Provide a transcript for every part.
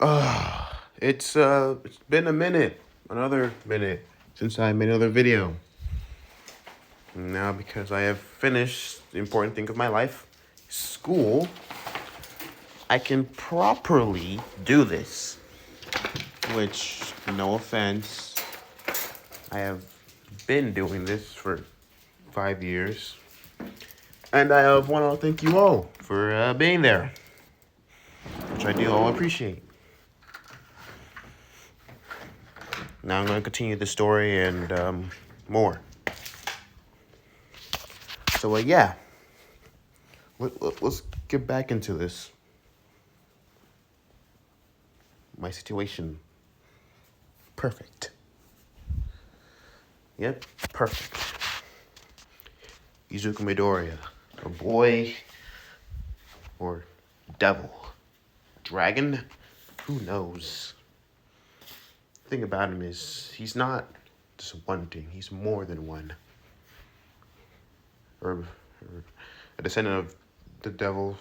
It's been another minute since I made another video. Now because I have finished the important thing of my life, school, I can properly do this. Which, no offense, I have been doing this for 5 years. And I want to thank you all for being there, which I do all appreciate. Now I'm going to continue the story and more. So, yeah. Let's get back into this. My situation. Perfect. Yep, perfect. Izuku Midoriya. A boy or devil. Dragon? Who knows? The thing about him is he's not just one thing. He's more than one. Or a descendant of the devil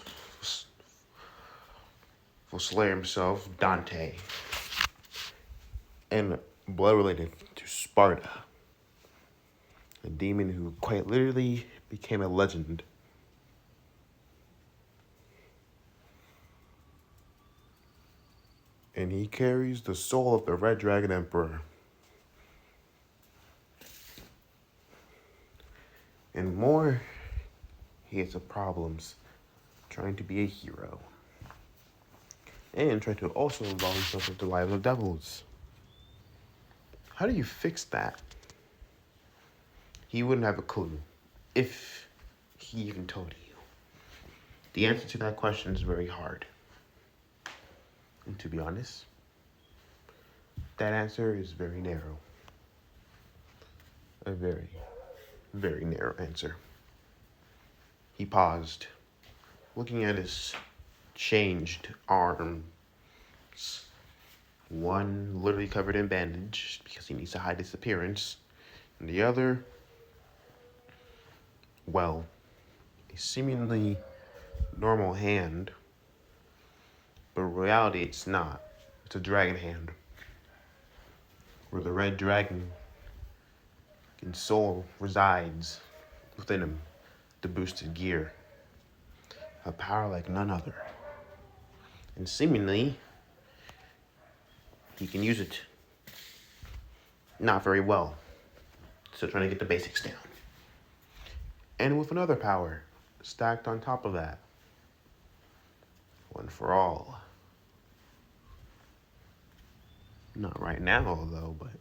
will slay himself, Dante. And blood related to Sparta. A demon who quite literally became a legend. And he carries the soul of the Red Dragon Emperor. And more, he has problems trying to be a hero. And trying to also involve himself with the lives of devils. How do you fix that? He wouldn't have a clue if he even told you. The answer to that question is very hard. And to be honest, that answer is very narrow. A very, very narrow answer. He paused, looking at his changed arms. One literally covered in bandage because he needs to hide his appearance. And the other, well, a seemingly normal hand. But in reality, it's not. It's a dragon hand. Where the red dragon soul resides within him. The boosted gear. A power like none other. And seemingly, he can use it. Not very well. Still trying to get the basics down. And with another power stacked on top of that. One for all. Not right now, though, but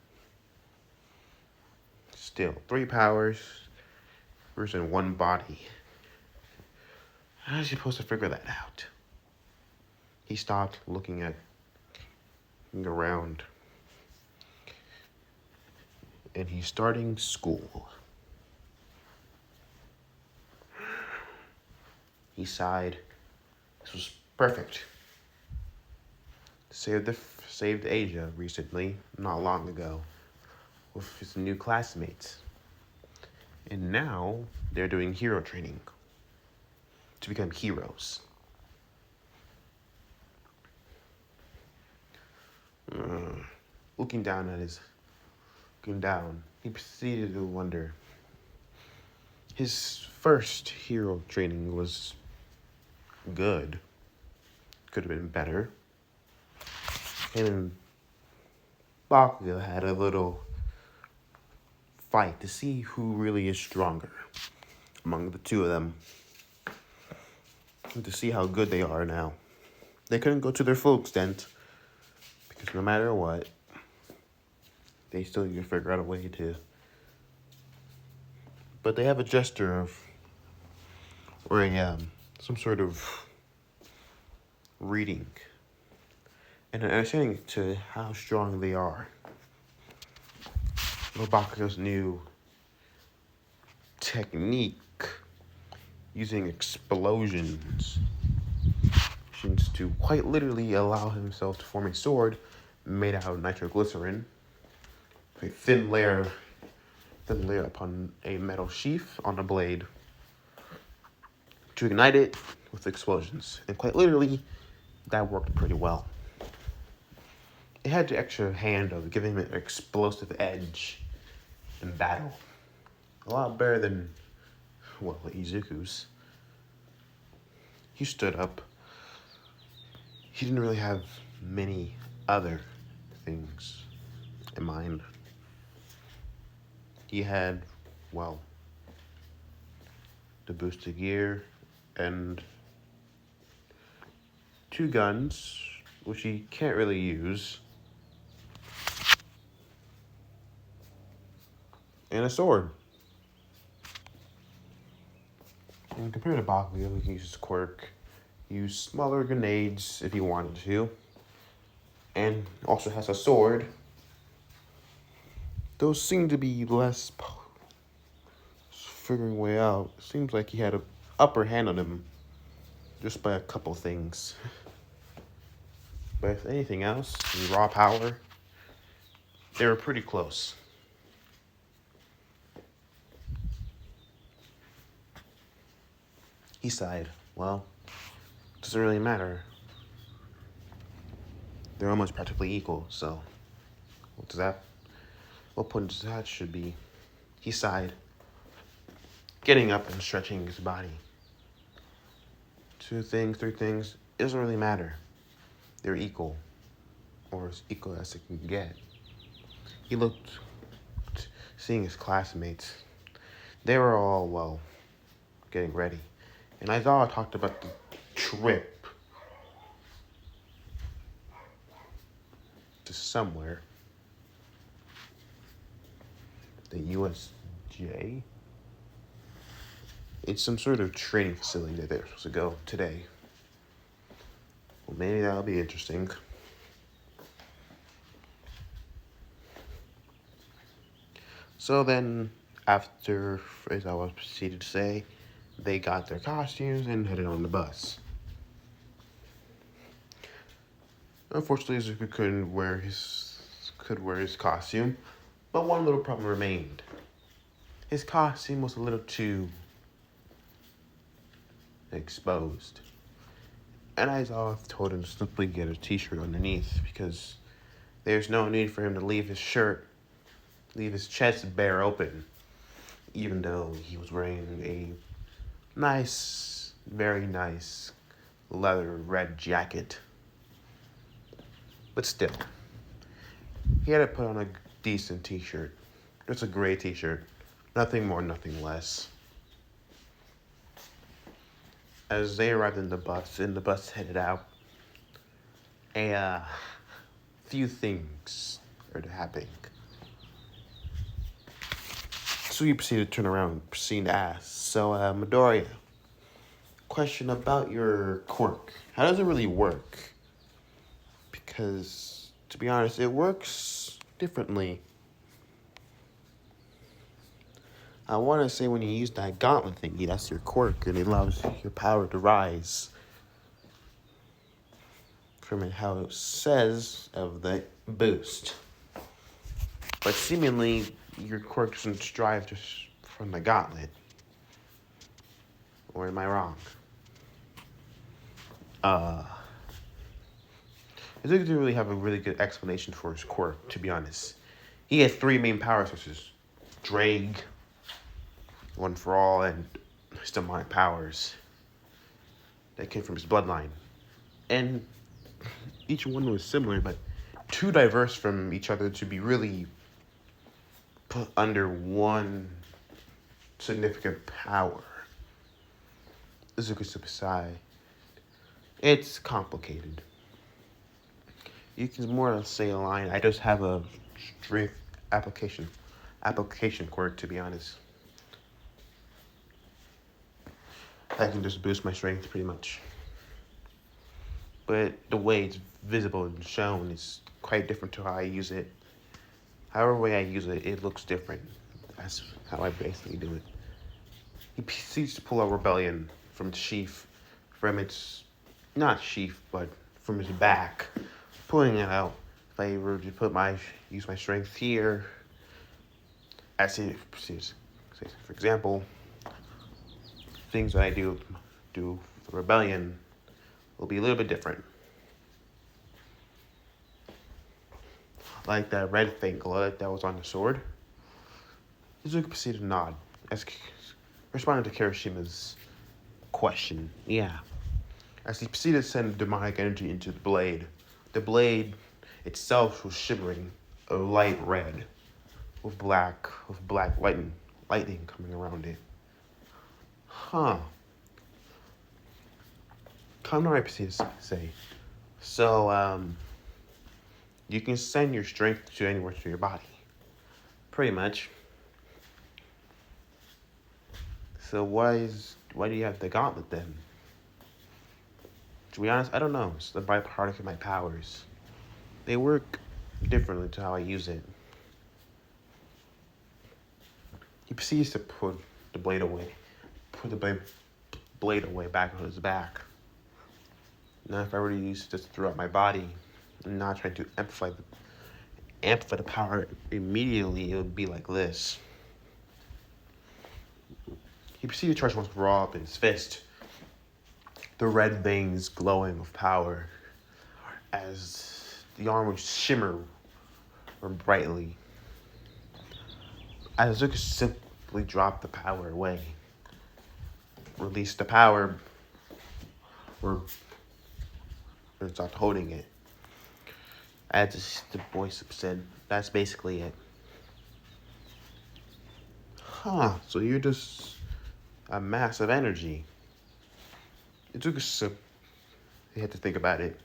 still. 3 powers versus one body. How is he supposed to figure that out? He stopped looking around. And he's starting school. He sighed. This was perfect. Saved Asia recently, not long ago, with his new classmates. And now they're doing hero training to become heroes. Looking down, he proceeded to wonder. His first hero training was good. Could have been better. Him and Bakugo had a little fight to see who really is stronger among the two of them. And to see how good they are now. They couldn't go to their full extent because no matter what, they still need to figure out a way to. But they have a gesture of, or some sort of reading and an understanding to how strong they are. Bakugo's new technique using explosions to quite literally allow himself to form a sword made out of nitroglycerin. A thin layer upon a metal sheath on a blade to ignite it with explosions. And quite literally, that worked pretty well. it had the extra hand of giving him an explosive edge in battle. A lot better than, well, Izuku's. He stood up. He didn't really have many other things in mind. He had, well, the boosted gear and 2 guns, which he can't really use, and a sword. And compared to Bakugo, he can use his quirk, use smaller grenades if he wanted to, and also has a sword. Those seem to be less figuring way out. It seems like he had an upper hand on him just by a couple things. But if anything else, in raw power, they were pretty close. He sighed. Well, it doesn't really matter. They're almost practically equal, so what point does that should be? He sighed, getting up and stretching his body. 2 things, 3 things, it doesn't really matter. They're equal, or as equal as it can get. He looked, seeing his classmates. They were all, well, getting ready. And Aizawa talked about the trip to somewhere. The USJ? It's some sort of training facility that they're supposed to go today. Well, maybe that'll be interesting. So then, after, as I was proceeded to say, they got their costumes and headed on the bus. Unfortunately, Izuku couldn't wear his costume, but one little problem remained. His costume was a little too exposed. And Aizawa told him to simply get a t-shirt underneath because there's no need for him to leave his chest bare open, even though he was wearing a nice, very nice leather red jacket. But still, he had to put on a decent t-shirt. Just a gray t-shirt. Nothing more, nothing less. As they arrived in the bus headed out, a few things started happening. So he proceeded to turn around and proceeded to ask, so, Midoriya, question about your quirk. How does it really work? Because, to be honest, it works differently. I want to say when you use that gauntlet thingy, that's your quirk, and it allows your power to rise. From how it says of the boost. But seemingly, your quirk doesn't strive just from the gauntlet. Or am I wrong? I didn't really have a really good explanation for his quirk, to be honest. He has 3 main powers, such as Drag, One for All, and his demonic powers that came from his bloodline. And each one was similar, but too diverse from each other to be really put under one significant power. Izuku Supasai. It's complicated. You can more or less say a line, I just have a strength application quirk, to be honest. I can just boost my strength pretty much. But the way it's visible and shown is quite different to how I use it. However way I use it, it looks different. That's how I basically do it. He proceeds to pull out Rebellion from its sheath, not sheath, but from his back, pulling it out. If I were to use my strength here, as it proceeds, for example, things that I do with Rebellion will be a little bit different. like that red thing glow that was on the sword. Izuku proceeded to nod, as responding to Kirishima's question. Yeah. As he proceeded to send demonic energy into the blade. The blade itself was shimmering a light red with black lightning coming around it. Huh. Kaminari proceeded to say, so, you can send your strength to anywhere through your body. Pretty much. So why do you have the gauntlet then? To be honest, I don't know. It's the byproduct of my powers. They work differently to how I use it. He proceeds to put the blade away. Put the blade away back on his back. Now if I were to use this throughout my body, and not trying to amplify the power immediately, it would be like this. He proceeded to charge once raw up in his fist, the red veins glowing with power as the arm would shimmer brightly. Izuku simply dropped the power away, released the power, or stopped holding it. As the voice said, that's basically it. Huh, so you're just a mass of energy. It took us you had to think about it.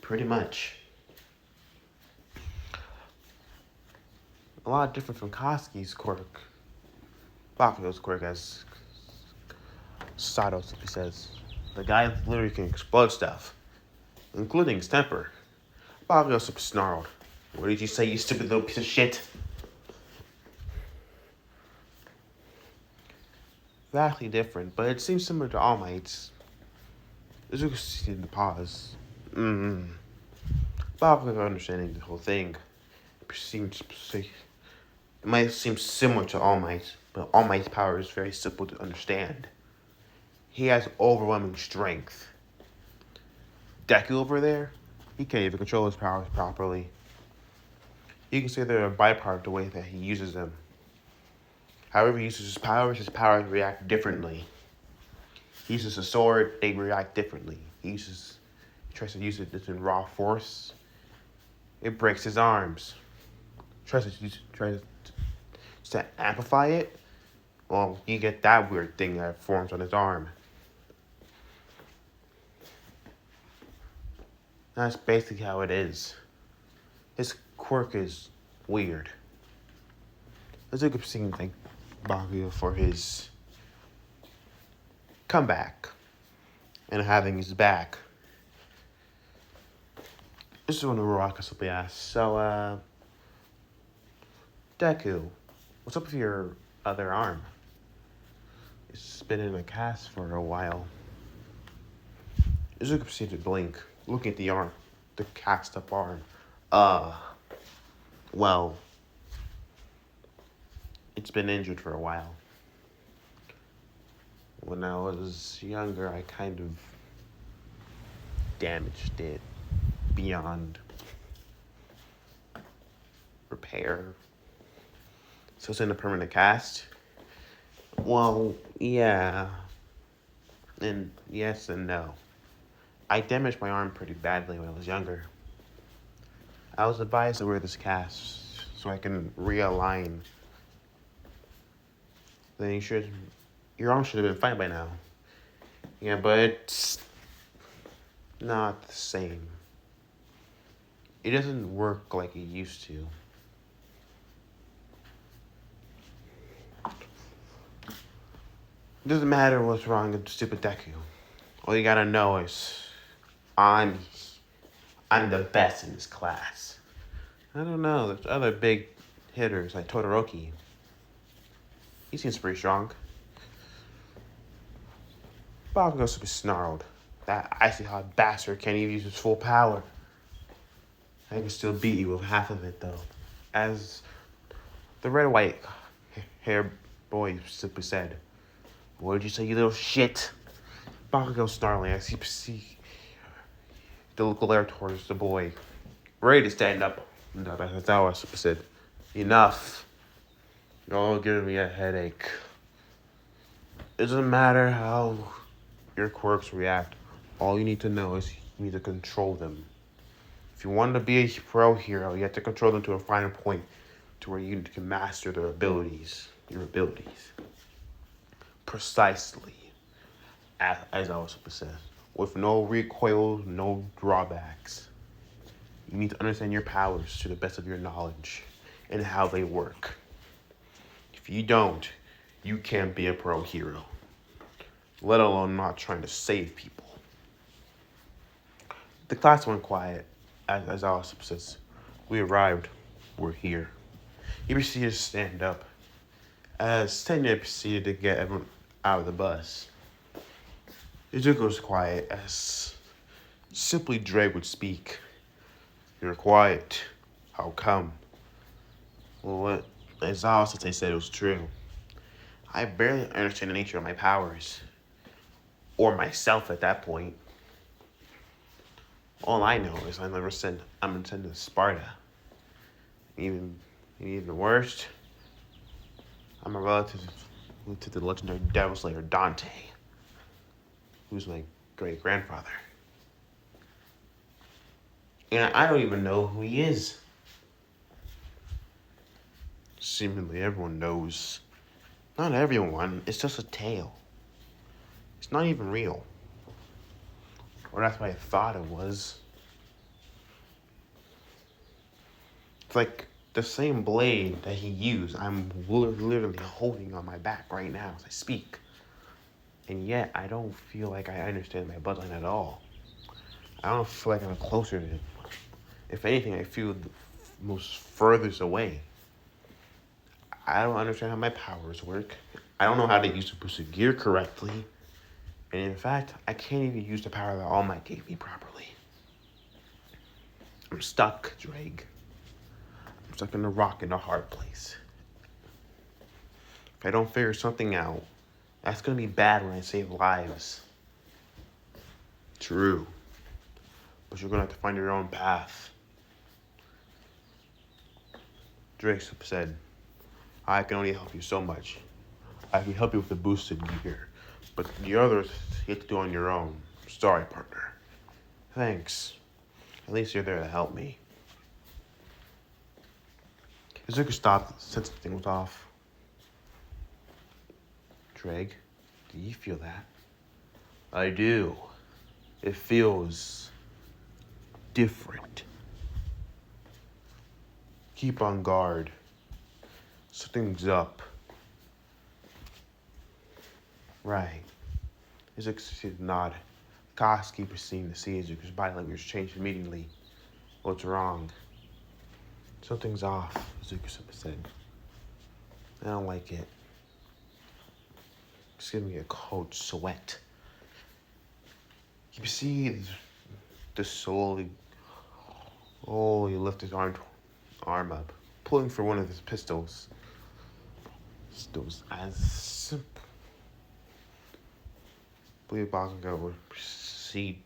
Pretty much. A lot different from Koski's quirk. Bakugo's quirk, as Sato simply says. The guy literally can explode stuff, including his temper. Bakugo snarled. What did you say, you stupid little piece of shit? Vastly different, but it seems similar to All Might's. Izuku seemed to pause. Bakugo understanding the whole thing. It might seem similar to All Might, but All Might's power is very simple to understand. He has overwhelming strength. Deku over there, he can't even control his powers properly. You can say they're a byproduct of the way that he uses them. However he uses his powers react differently. He uses a sword, they react differently. He tries to use it in raw force. It breaks his arms. Tries to amplify it. Well, you get that weird thing that forms on his arm. That's basically how it is. His quirk is weird. Let's look up seeing thank Bakugo for his comeback and having his back. This is one of Uraraka simply asked. So, Deku, what's up with your other arm? It's been in a cast for a while. Izuku proceeded to blink, looking at the arm, the cast up arm. Well, it's been injured for a while. When I was younger, I kind of damaged it beyond repair. So it's in a permanent cast? Well, yeah. And yes and no. I damaged my arm pretty badly when I was younger. I was advised to wear this cast so I can realign. Then your arm should have been fine by now. Yeah, but it's not the same. It doesn't work like it used to. It doesn't matter what's wrong with stupid Deku. All you gotta know is I'm the best in this class. I don't know, there's other big hitters like Todoroki. He seems pretty strong. Bakugo super snarled. That icy hot bastard can't even use his full power. I can still beat you with half of it though. As the red-white hair boy simply said, what did you say, you little shit? Bakugo snarling as he the glare towards the boy, ready to stand up That's how I said, enough. You're all giving me a headache. It doesn't matter how your quirks react. All you need to know is you need to control them. If you want to be a pro hero, you have to control them to a finer point to where you can master their abilities, your abilities. Precisely, as I was supposed to say, with no recoil, no drawbacks. You need to understand your powers to the best of your knowledge and how they work. If you don't, you can't be a pro hero, let alone not trying to save people. The class went quiet as our says. We arrived. We're here. He proceeded to stand up as Tenya proceeded to get everyone out of the bus. Izuku was quiet as simply Drake would speak. You're quiet. How come? Well, what as they said it was true. I barely understand the nature of my powers. Or myself at that point. All I know is I'm gonna send to Sparta. Even worse, I'm a relative to the legendary Devil Slayer Dante, who's my great grandfather. And I don't even know who he is. Seemingly everyone knows. Not everyone, it's just a tale. It's not even real. Or that's what I thought it was. It's like the same blade that he used, I'm literally holding on my back right now as I speak. And yet, I don't feel like I understand my bloodline at all. I don't feel like I'm closer to him. If anything, I feel the most furthest away. I don't understand how my powers work. I don't know how to use the boosted gear correctly. And in fact, I can't even use the power that All Might gave me properly. I'm stuck, Drake. I'm stuck in a rock in a hard place. If I don't figure something out, that's gonna be bad when I save lives. True. But you're gonna have to find your own path. Drake said, I can only help you so much. I can help you with the boosted gear. But the others, you have to do on your own. Sorry, partner. Thanks. At least you're there to help me. Izuku stopped since the thing was off. Drake, do you feel that? I do. It feels different. Keep on guard. Something's up. Right. Izuku nodded. Koski proceeded to see Izuku's body language change immediately. What's wrong? Something's off, Izuku said. I don't like it. It's giving me a cold sweat. You see the slowly he lifted his arm up, pulling for one of his pistols. As believe Bakugo would proceed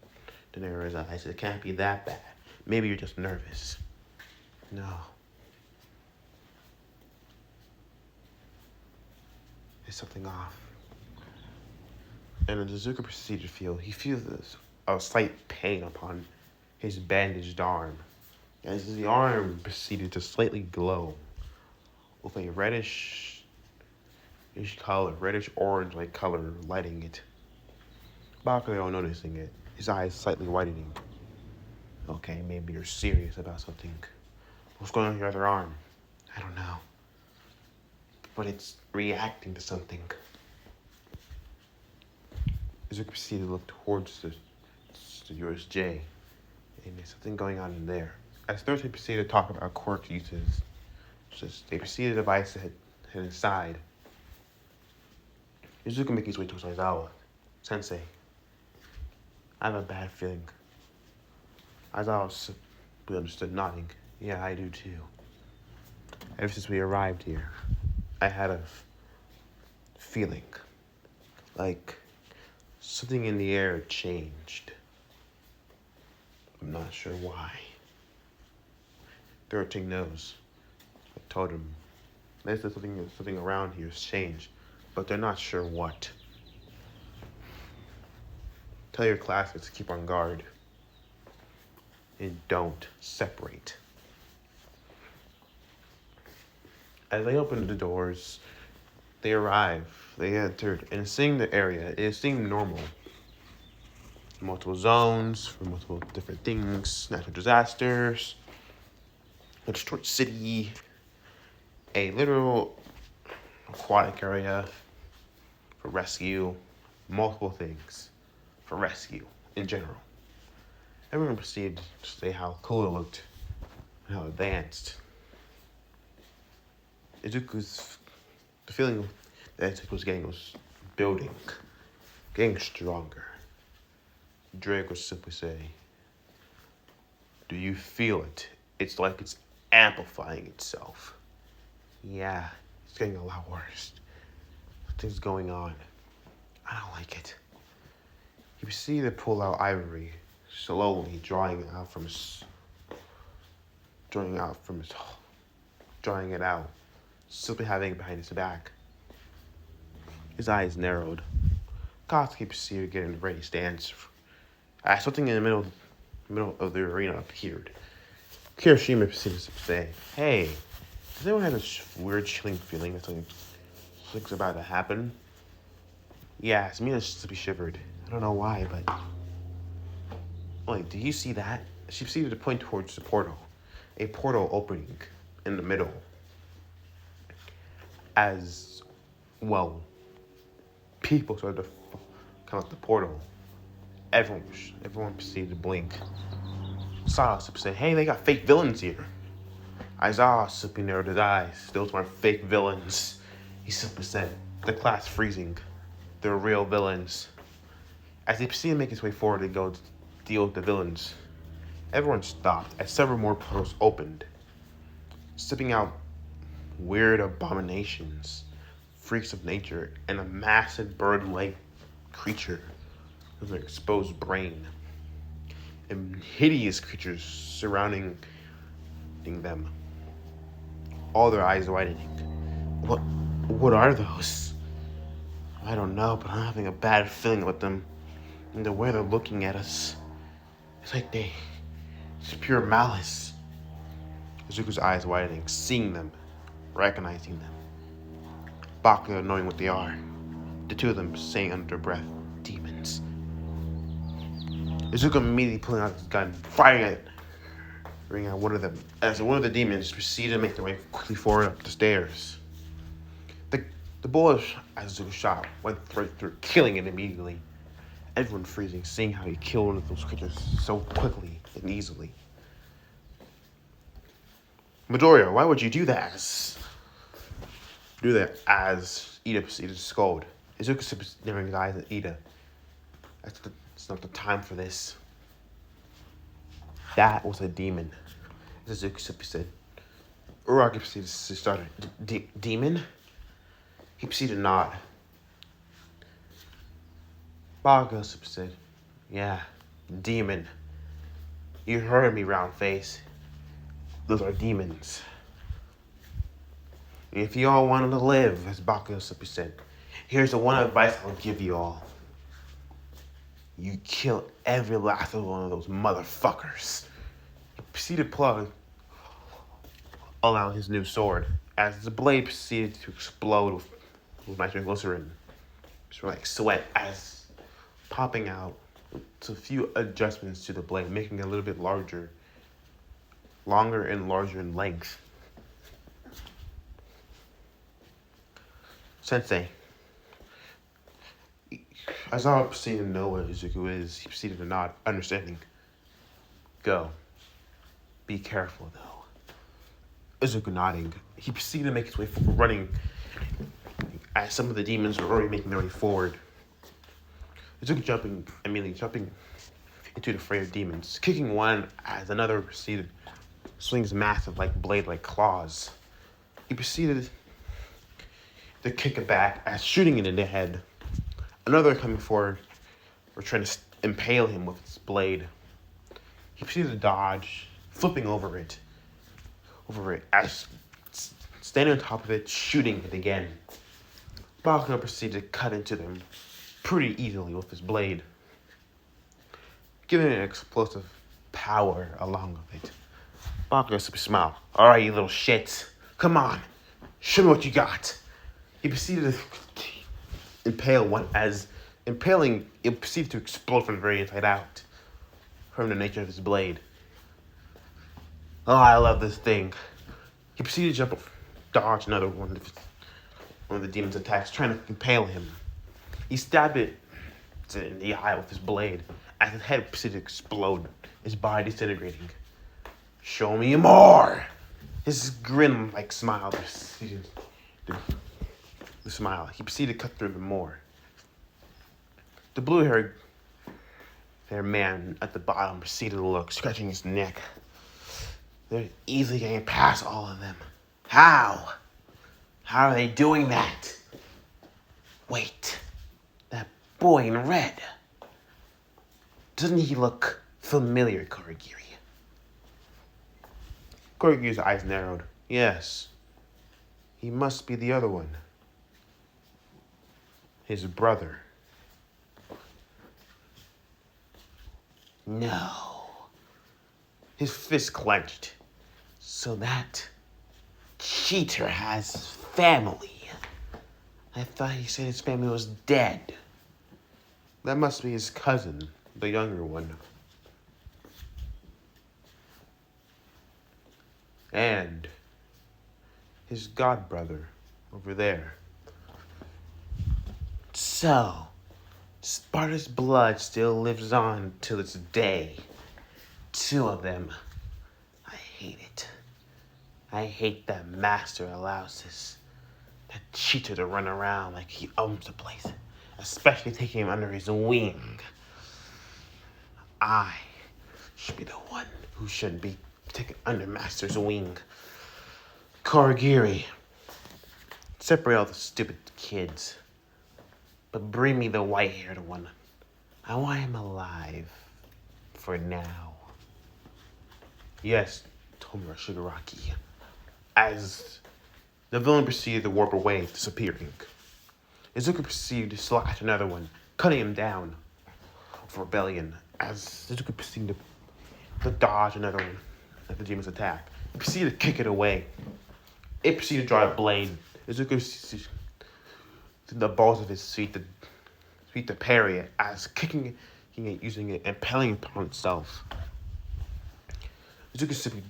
to narrow his eyes. It can't be that bad. Maybe you're just nervous. No. There's something off. And as Izuku proceeded to feel, he feels a slight pain upon his bandaged arm. As the arm proceeded to slightly glow with a reddish orange-like color lighting it. Bakugo noticing it, his eyes slightly widening. Okay, maybe you're serious about something. What's going on with your other arm? I don't know. But it's reacting to something. Izuku proceeded to look towards the USJ, and there's something going on in there. As Thursday proceeded to talk about quirk uses, they proceeded to advise to head inside. Izuku making his way towards Aizawa. Sensei, I have a bad feeling. Aizawa simply understood, nodding. Yeah, I do too. Ever since we arrived here, I had a feeling like something in the air changed. I'm not sure why. The irritating knows. I told him, there's something around here has changed, but they're not sure what. Tell your classmates to keep on guard. And don't separate. As they opened the doors, they arrived. They entered, and seeing the area, it seemed normal. Multiple zones for multiple different things, natural disasters, a destroyed city, a literal aquatic area for rescue, multiple things for rescue in general. Everyone proceeded to say how cool it looked and how advanced. The feeling that Izuku was getting was building, getting stronger. Drake would simply say, "Do you feel it? It's like it's amplifying itself." Yeah, it's getting a lot worse. Things going on. I don't like it. You see the pull out Ivory, slowly drawing it out, simply having it behind his back. His eyes narrowed. Katsuki proceeded to get in a ready stance. As something in the middle of the arena appeared, Kirishima proceeded to say, "Hey, does anyone have this weird chilling feeling that something's about to happen?" Yeah, Mina simply shivered. I don't know why, but... Wait, do you see that? She proceeded to point towards the portal. A portal opening in the middle. As, well, people started to come out the portal. Everyone proceeded to blink. Sasuke said, "Hey, they got fake villains here." Aizawa simply narrowed his eyes. Those weren't fake villains. He simply said, "The class freezing. They're real villains." As he proceeded to make his way forward to go deal with the villains, everyone stopped as several more portals opened, sipping out weird abominations, freaks of nature, and a massive bird-like creature with an exposed brain, and hideous creatures surrounding them, all their eyes widening. What are those? I don't know, but I'm having a bad feeling with them. And the way they're looking at us, it's like it's pure malice. Izuku's eyes widening, seeing them, recognizing them. Bakugo knowing what they are. The two of them saying under their breath, "Demons." Izuku immediately pulling out his gun, firing at one of them, as one of the demons proceeded to make their way quickly forward up the stairs. The bullet as Izuku shot went right through, killing it immediately. Everyone freezing, seeing how he killed one of those creatures so quickly and easily. Midoriya, why would you do that? As Ida proceeded to scold. Izuku was narrowing his eyes at Ida. It's not the time for this. That was a demon, as Izuku simply said. Uraraki proceeded to start a demon? He proceeded to nod. Bakugo simply said, "Yeah, demon. You heard me, round face. Those are demons. If you all wanted to live," as Bakugo simply said, "here's the one advice I'll give you all. You kill every last one of those motherfuckers." He proceeded to pull out his new sword, as the blade proceeded to explode with nitroglycerin. It's like sweat, as popping out. It's a few adjustments to the blade, making it a little bit longer and larger in length. "Sensei." Aizawa proceeded to know what Izuku is. He proceeded to nod, understanding. "Go. Be careful, though." Izuku nodding. He proceeded to make his way forward, running, as some of the demons were already making their way forward. Izuku immediately jumping into the fray of demons, kicking one as another proceeded swings massive blade-like claws. He proceeded to kick it back as shooting it in the head. Another coming forward, or trying to impale him with its blade. He proceeded to dodge, flipping over it. over it, as standing on top of it, shooting it again. Bakugo proceeded to cut into them pretty easily with his blade, giving it an explosive power along with it. Bakugo simply smiled. "All right, you little shits. Come on. Show me what you got." He proceeded to impale one, as impaling, it proceeded to explode from the very inside out, from the nature of his blade. "Oh, I love this thing." He proceeded to jump, dodge another one of the demon's attacks, trying to impale him. He stabbed it in the eye with his blade, as his head proceeded to explode, his body disintegrating. "Show me more!" His grin-like smile proceeded the smile. He proceeded to cut through them more. The blue-haired man at the bottom proceeded to look, scratching his neck. They're easily getting past all of them. How? How are they doing that? Wait, that boy in red. Doesn't he look familiar, Korigiri? Korigiri's eyes narrowed. Yes, he must be the other one. His brother. No. His fist clenched. So that cheater has family. I thought he said his family was dead. That must be his cousin, the younger one. And his godbrother over there. So, Sparta's blood still lives on till this day. 2 of them. I hate it. I hate that Master allows that cheater to run around like he owns the place, especially taking him under his wing. I should be the one who should be taken under Master's wing. Korigiri, separate all the stupid kids, but bring me the white-haired one. I want him alive for now. Yes, Tomura Shigaraki. As the villain proceeded to warp away, disappearing, Izuku proceeded to slash another one, cutting him down for rebellion. As Izuku proceeded to dodge another one at the demon's attack, he proceeded to kick it away. It proceeded to draw a blade. Izuku proceeded the balls of his feet to parry it, as kicking it, using it, and impaling upon itself. Izuku simply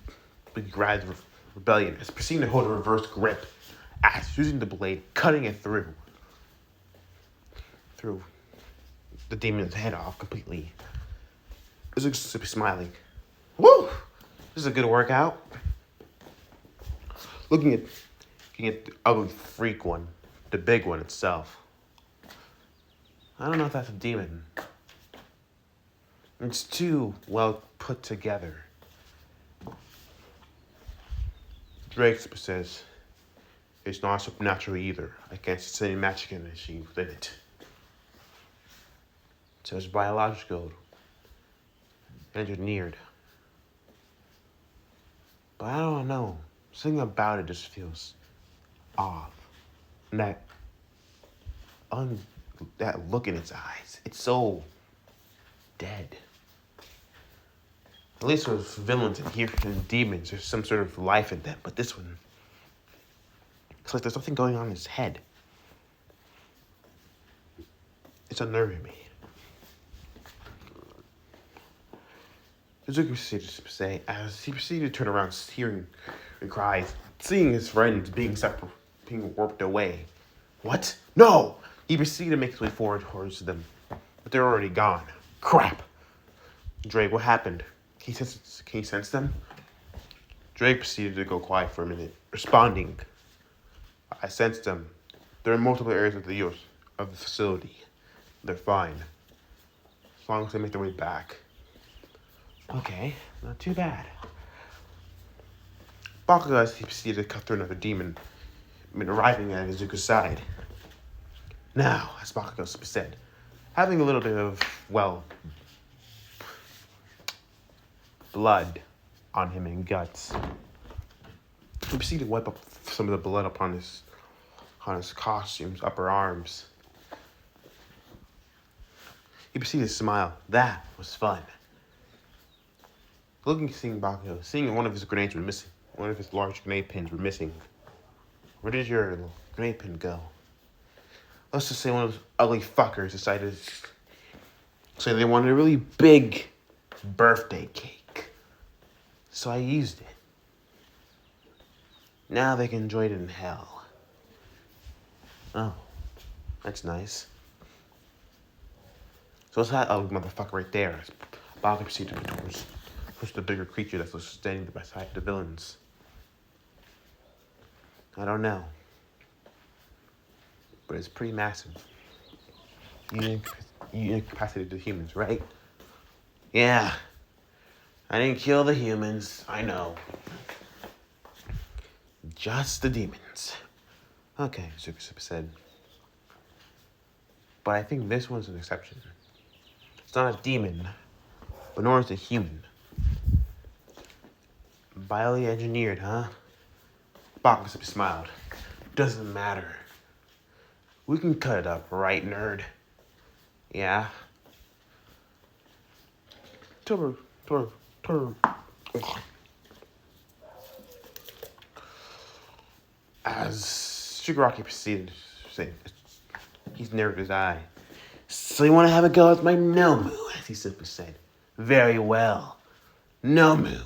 grabbed rebellion, as proceeding to hold a reverse grip, as using the blade, cutting it through the demon's head off completely. Izuku simply smiling. Woo! This is a good workout. Looking at the ugly freak one, the big one itself. I don't know if that's a demon. It's too well put together. Drake says, it's not supernatural either. I can't see any magic energy within it. So it's biological, engineered. But I don't know. Something about it just feels off. And that look in its eyes, it's so dead. At least with villains and here and demons, there's some sort of life in them. But this one, it's like there's something going on in his head. It's unnerving me. Izuku proceeded to say, as he proceeded to turn around, hearing the cries, seeing his friends being warped away. What? No! He proceeded to make his way forward towards them, but they're already gone. Crap! Drake, what happened? Can you sense them? Drake proceeded to go quiet for a minute, responding. I sensed them. They're in multiple areas of the facility. They're fine. As long as they make their way back. Okay, not too bad. Bakugo, as he proceeded to cut through another demon, arriving at Izuku's side. Now, as Bakugo said, having a little bit of, blood on him and guts. He proceeded to wipe up some of the blood upon his costume's upper arms. He proceeded to smile. That was fun. Seeing Bakugo, seeing one of his grenades were missing. One of his large grenade pins were missing. Where did your grenade pin go? Let's just say one of those ugly fuckers decided to say they wanted a really big birthday cake. So I used it. Now they can enjoy it in hell. Oh, that's nice. So what's that ugly motherfucker right there? Bakugo proceeded to push the bigger creature that's standing beside the villains. I don't know. But it's pretty massive. You incapacitated the humans, right? Yeah. I didn't kill the humans. I know. Just the demons. Okay, Super said. But I think this one's an exception. It's not a demon, but nor is it human. Biologically engineered, huh? Bakugo smiled. Doesn't matter. We can cut it up, right, nerd? Yeah. Turbo. As Shigaraki proceeded to say, he's narrowed his eye. So you want to have a go at my Nomu, as he simply said. Very well. Nomu,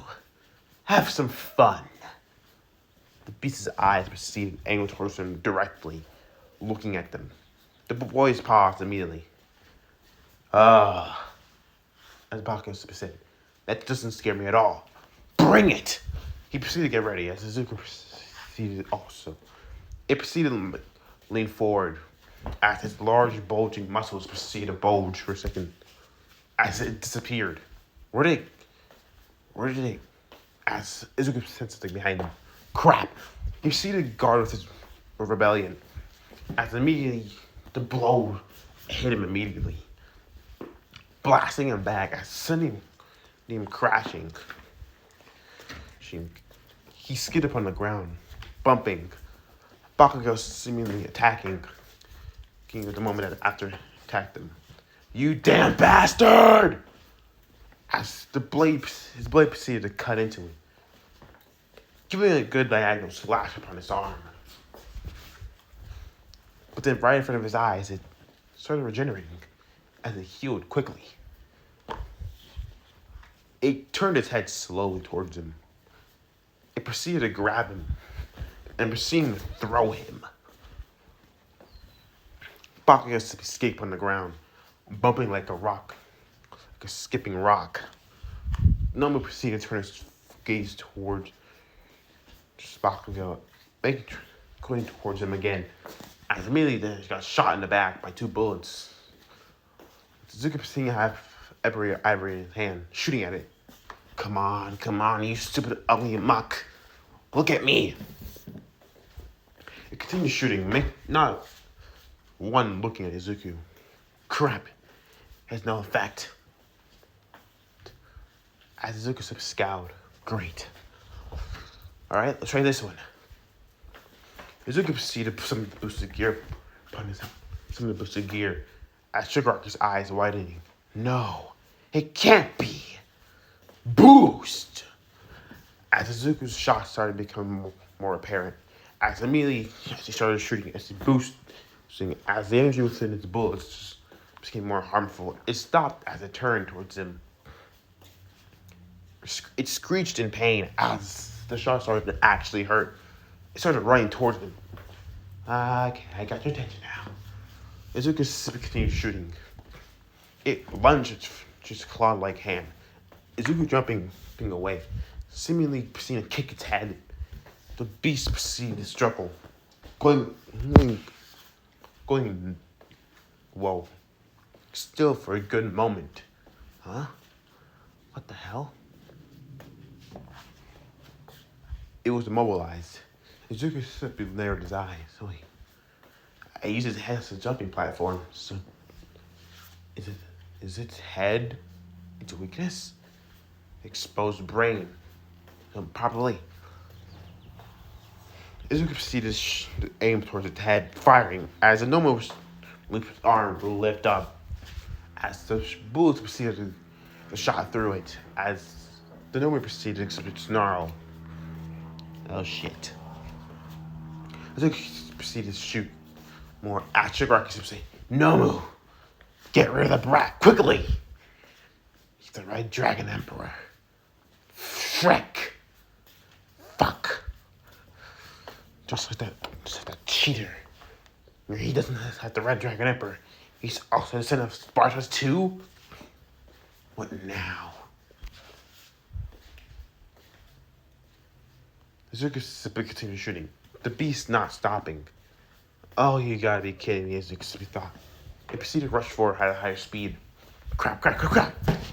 have some fun. The beast's eyes proceeded angled towards him directly, looking at them. The boys paused immediately. As Bakugo said, that doesn't scare me at all. Bring it! He proceeded to get ready, as Izuku proceeded also. It proceeded to lean forward, as his large bulging muscles proceeded to bulge for a second, as it disappeared. Where did it? As Izuku sensed something behind him. Crap! He proceeded to guard with his rebellion, as immediately the blow hit him immediately, blasting him back, as sending him crashing. He skid upon the ground, bumping. Bakugo seemingly attacking King at the moment after attacked him. You damn bastard! As his blade proceeded to cut into him, giving a good diagonal slash upon his arm. But then right in front of his eyes, it started regenerating as it healed quickly. It turned its head slowly towards him. It proceeded to grab him and proceeded to throw him. Bakugo escaped on the ground, bumping like a rock, like a skipping rock. Nomu proceeded to turn his gaze towards Bakugo, going towards him again. As immediately then he got shot in the back by 2 bullets. Izuku proceeded to have ivory in his hand, shooting at it. Come on, you stupid ugly muck. Look at me. It continued shooting, not one looking at Izuku. Crap, has no effect. As Izuku scowled, great. Alright, let's try this one. Izuku proceeded to put some of the boosted gear as Shigaraki's eyes widening. No, it can't be. Boost! As Izuku's shots started to become more apparent, as immediately as he started shooting, as the energy within its bullets became more harmful, it stopped as it turned towards him. It screeched in pain as the shot started to actually hurt. It started running towards him. Okay, I got your attention now. Izuku continued shooting. It lunged its claw-like hand. Izuku jumping away, seemingly proceeding to kick its head. The beast proceeded to struggle, going, whoa, still for a good moment. Huh? What the hell? It was immobilized. Izuku simply narrowed his eyes. So I used his head as a jumping platform. So is its head its weakness? Exposed brain. Probably. Izuku proceeded to aim towards its head, firing as the Nomo's arm lift up. As the bullets proceeded to shot through it, as the Nomu proceeded to snarl. Oh shit. Izuku proceeded to shoot more at Shigaraki to say, Nomu, get rid of the brat, quickly! He's the Red Dragon Emperor. Shrek. Fuck. Just like that cheater. He doesn't have the Red Dragon Emperor. He's also the son of Sparta too? What now? Izuku simply continued shooting. The beast not stopping. Oh, you gotta be kidding me, Izuku thought. He proceeded to rush forward at a higher speed. Crap.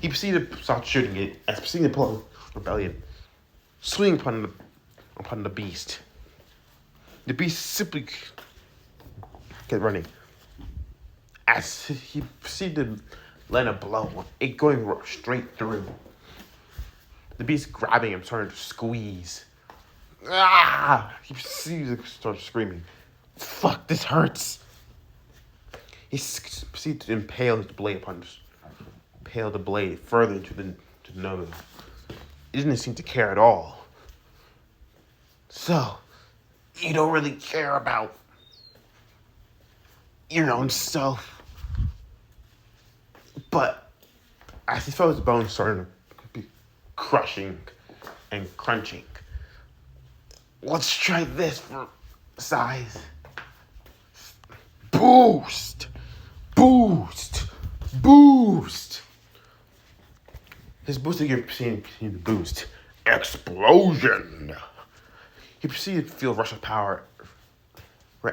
He proceeded to stop shooting it as proceeded to pull out Rebellion, swinging upon the beast. The beast simply kept running. As he proceeded to land a blow, it going straight through. The beast grabbing him, started to squeeze. Ah! He proceeded to start screaming. Fuck, this hurts. He proceeded to impale the blade further into the nose. He didn't seem to care at all. So, you don't really care about your own self. But as he felt his bones starting to be crushing and crunching, let's try this for size. Boost! His boosting gear proceeded to boost. Explosion! He proceeded to feel a rush of power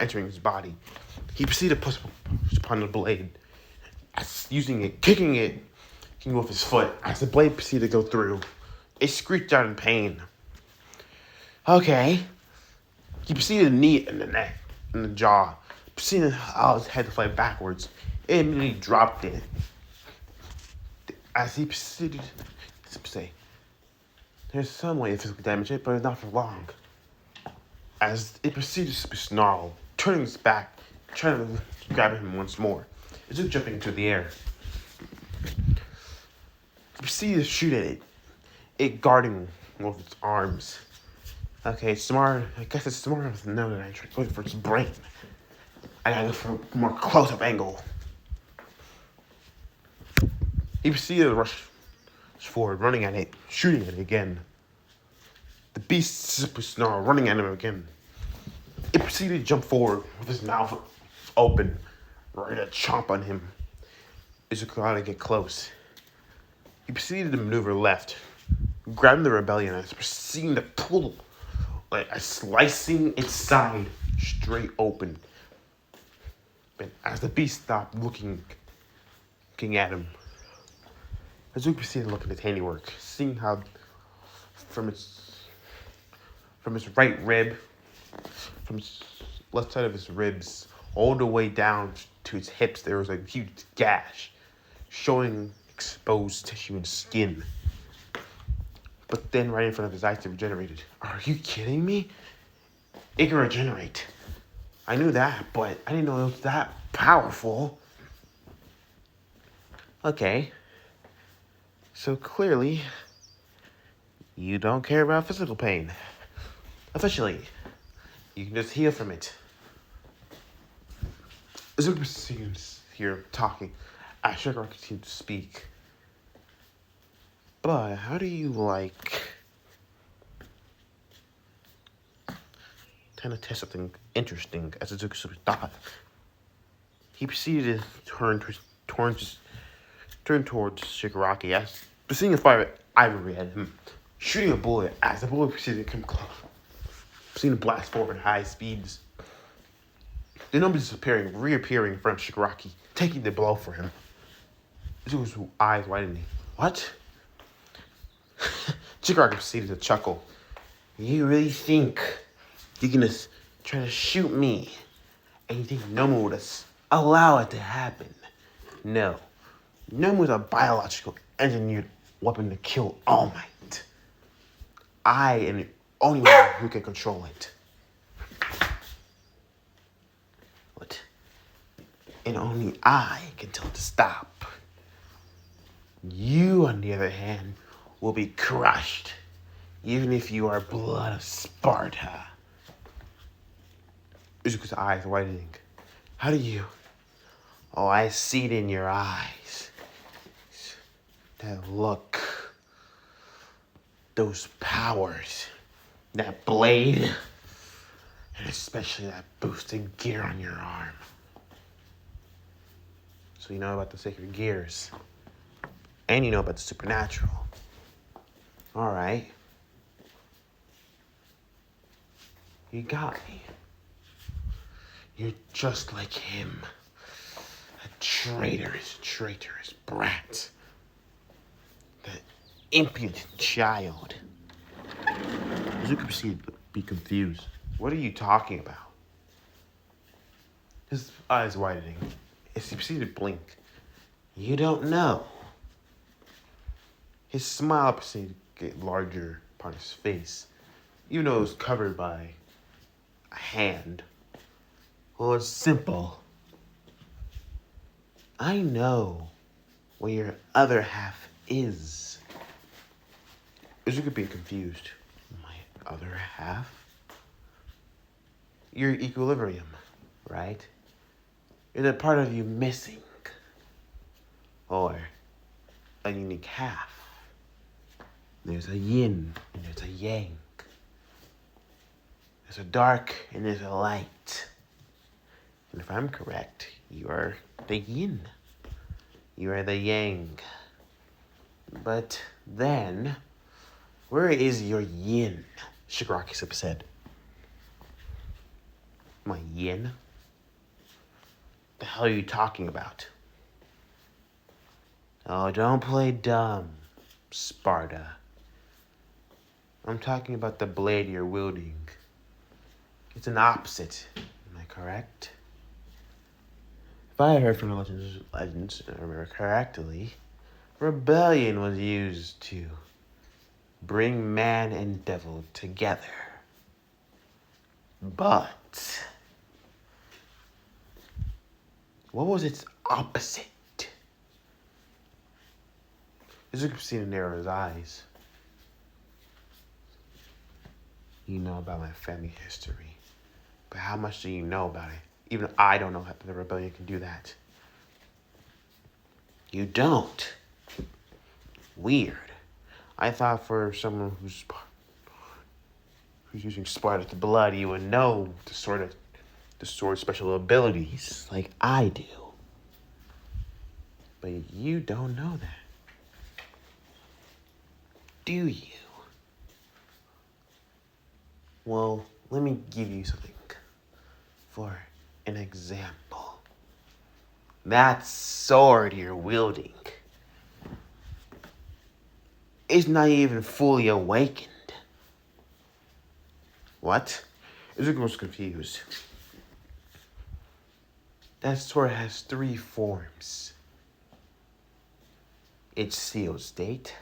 entering his body. He proceeded to push upon the blade, kicking with his foot. As the blade proceeded to go through, it screeched out in pain. Okay. He proceeded to knee it in the neck, in the jaw. Proceeded to allow his head to fly backwards. It immediately dropped it. As he proceeded to say, there's some way to physically damage it, but it's not for long. As it proceeded to snarl, turning its back, trying to grab him once more. It's just jumping into the air. He proceeded to shoot at it guarding with its arms. Okay, it's smart. I guess it's smart enough to know that I tried to go for its brain. I gotta go for a more close-up angle. He proceeded to rush forward, running at it, shooting at it again. The beast simply snarled, running at him again. It proceeded to jump forward with his mouth open, ready to chomp on him. Izuku had to get close. He proceeded to maneuver left, grabbing the Rebellion and proceeding to pull, slicing its side straight open. But as the beast stopped looking at him, Izuku proceeded to look at his handiwork, seeing how from its right rib, from its left side of his ribs, all the way down to its hips, there was a huge gash, showing exposed tissue and skin. But then right in front of his eyes, it regenerated. Are you kidding me? It can regenerate. I knew that, but I didn't know it was that powerful. Okay. So clearly, you don't care about physical pain. Officially, you can just heal from it. Izuku seems here talking. Shigaraki continued to speak. But how do you kind of test something interesting, as Izuku thought? He proceeded to turn towards Shigaraki, as proceeding to fire ivory at him, shooting a bullet as the bullet proceeded to come close. Proceeding to blast forward at high speeds. The number reappearing in front of Shigaraki, taking the blow for him. Izuku's eyes widening. What? Shigaraki proceeded to chuckle. You really think you're gonna try to shoot me, and you think Nomu would allow it to happen? No. Nomu is a biological engineered weapon to kill All Might. I am the only one who can control it. and only I can tell it to stop. You, on the other hand, will be crushed, even if you are blood of Sparta. Izuku's eyes widening. How do you? Oh, I see it in your eyes. That look. Those powers. That blade. And especially that boosted gear on your arm. So you know about the sacred gears. And you know about the supernatural. Alright. You got me. You're just like him. A traitorous brat. That impudent child. Izuku proceeded to be confused. What are you talking about? His eyes widening. As he proceeded to blink. You don't know. His smile proceeded to get larger upon his face. Even though it was covered by a hand. Well, it's simple. I know where your other half is. Izuku being confused. My other half? Your equilibrium, right? You're the part of you missing. Or a unique half. There's a yin and there's a yang. There's a dark and there's a light. And if I'm correct, you are the yin. You are the yang. But then, where is your yin? Shigaraki said. My yin? The hell are you talking about? Oh, don't play dumb, Sparta. I'm talking about the blade you're wielding. It's an opposite. Am I correct? If I heard from the legends, I remember correctly, rebellion was used to bring man and devil together. But what was its opposite? Izuku proceeded to narrow his eyes. You know about my family history, but how much do you know about it? Even I don't know how the rebellion can do that. You don't. Weird. I thought for someone who's using Sparta blood, you would know the sword special abilities like I do. But you don't know that. Do you? Well, let me give you something. For an example. That sword you're wielding is not even fully awakened. What? Izuku was confused. That sword has 3 forms. Its sealed state,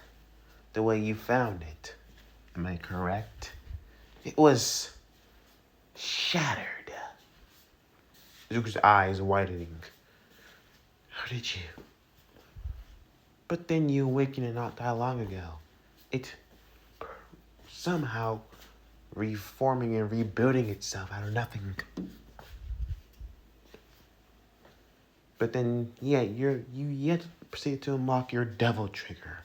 the way you found it. Am I correct? It was shattered. Izuku's eyes widening. How did you? But then you awakened it not that long ago. It somehow reforming and rebuilding itself out of nothing. But then, yeah, you yet proceed to unlock your devil trigger.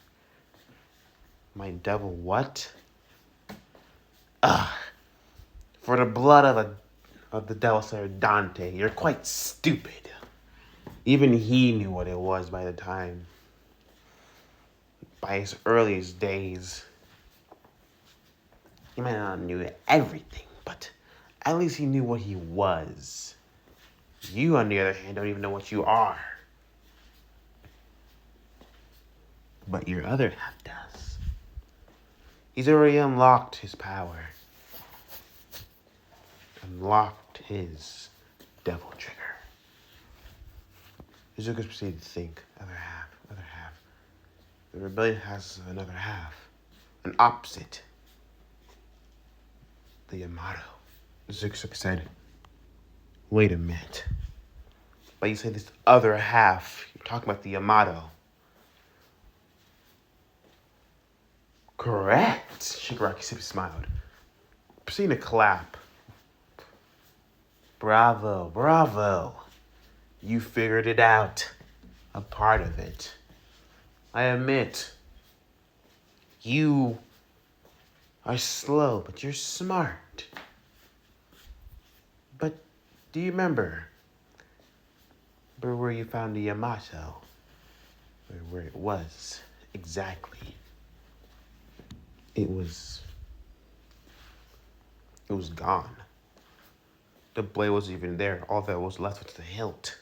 My devil what? For the blood of the devil slayer Dante, you're quite stupid. Even he knew what it was by his earliest days. He might not knew everything, but at least he knew what he was. You, on the other hand, don't even know what you are. But your other half does. He's already unlocked his power. Unlocked his devil trigger. Izuku proceeded to think, other half. The rebellion has another half. An opposite. The Yamato. Izuku said, wait a minute. But you say this other half. You're talking about the Yamato. Correct. Shigaraki simply smiled, proceeding to clap. Bravo, bravo. You figured it out. A part of it. I admit, you are slow, but you're smart. But do you remember where you found the Yamato? Where it was exactly? It was gone. The blade wasn't even there. All that was left was the hilt.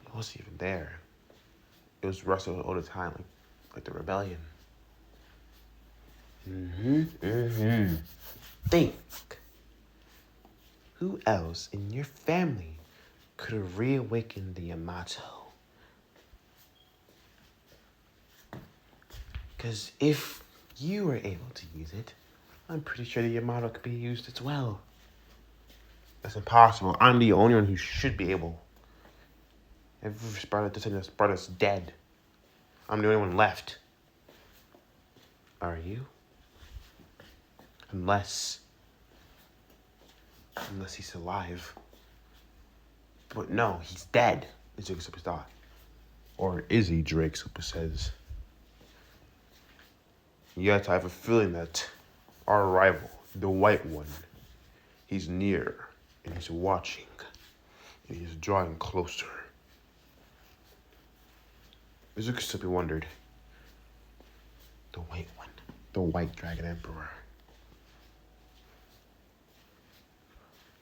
It wasn't even there. It was rustled all the time, like the rebellion. Think. Who else in your family could have reawakened the Yamato? Because if you were able to use it, I'm pretty sure the Yamato could be used as well. That's impossible. I'm the only one who should be able. Every Sparta's dead. I'm the only one left. Are you? Unless he's alive. But no, he's dead, Izuku Super thought. Or is he, Drake Super says. Yet I have a feeling that our rival, the White One, he's near, and he's watching, and he's drawing closer. Izuku Super wondered. The White One, the White Dragon Emperor.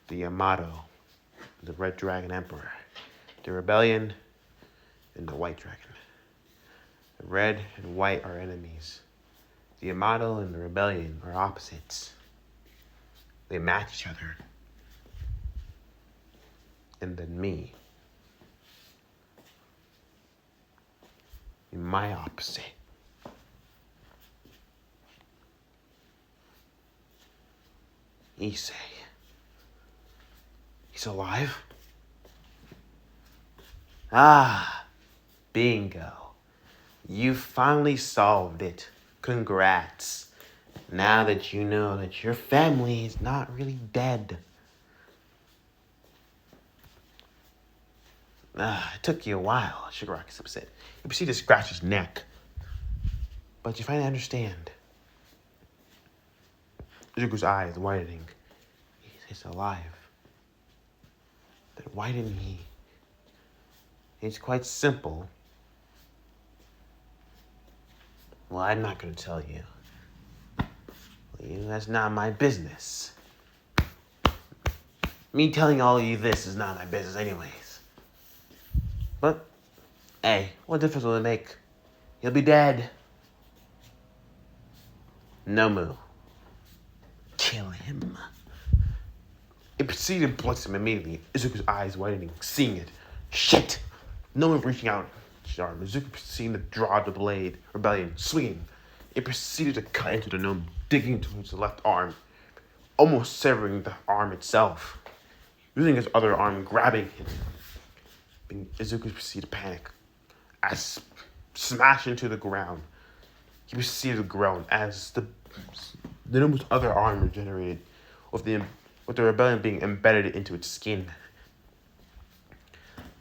The Yamato, the Red Dragon Emperor, the Rebellion, and the White Dragon. The red and white are enemies. The Yamato and the Rebellion are opposites. They match each other. And then me. My opposite. Issei. He's alive? Ah, bingo. You finally solved it. Congrats. Now that you know that your family is not really dead. It took you a while, Shigaraki said. You proceeded to scratch his neck. But you finally understand. Izuku's eyes widening. He's alive. Then why didn't he? It's quite simple. Well, I'm not going to tell you. That's not my business. Me telling all of you this is not my business anyways. But, hey, what difference will it make? He'll be dead. Nomu. Kill him. It proceeded to blitz him immediately. Izuku's eyes widening, seeing it. Shit! No one reaching out his arm. Izuku proceeded to draw the blade, Rebellion, swinging. It proceeded to cut into the gnome, digging towards the left arm, almost severing the arm itself. Using his other arm, grabbing him. Izuku proceeded to panic. As smashed into the ground, he proceeded to groan as the gnome's other arm regenerated, with the rebellion being embedded into its skin.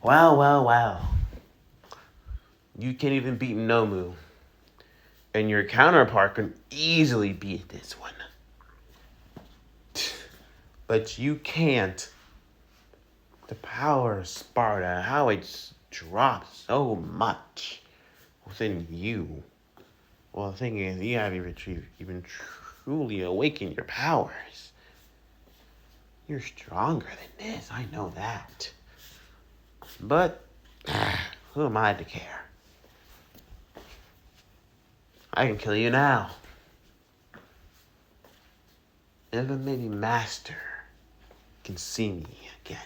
Wow. You can't even beat Nomu. And your counterpart can easily beat this one. But you can't. The power of Sparta, how it's dropped so much within you. Well, the thing is, you haven't even truly awakened your powers. You're stronger than this, I know that. But, who am I to care? I can kill you now. And then maybe Master can see me again.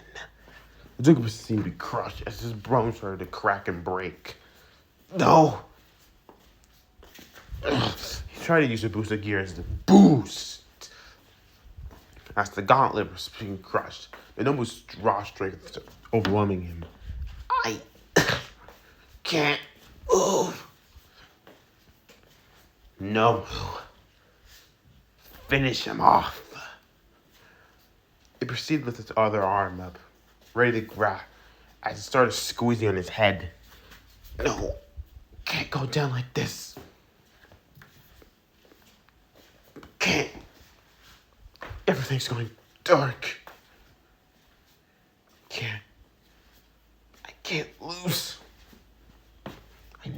Izuku proceeded to crush as his bones started to crack and break. No! He tried to use the booster gear as the boost. As the gauntlet was being crushed, An almost raw strength overwhelming him. I can't move. No. Finish him off. It proceeded with its other arm up, ready to grab, as it started squeezing on his head. No, can't go down like this. Can't. Everything's going dark. I can't lose. I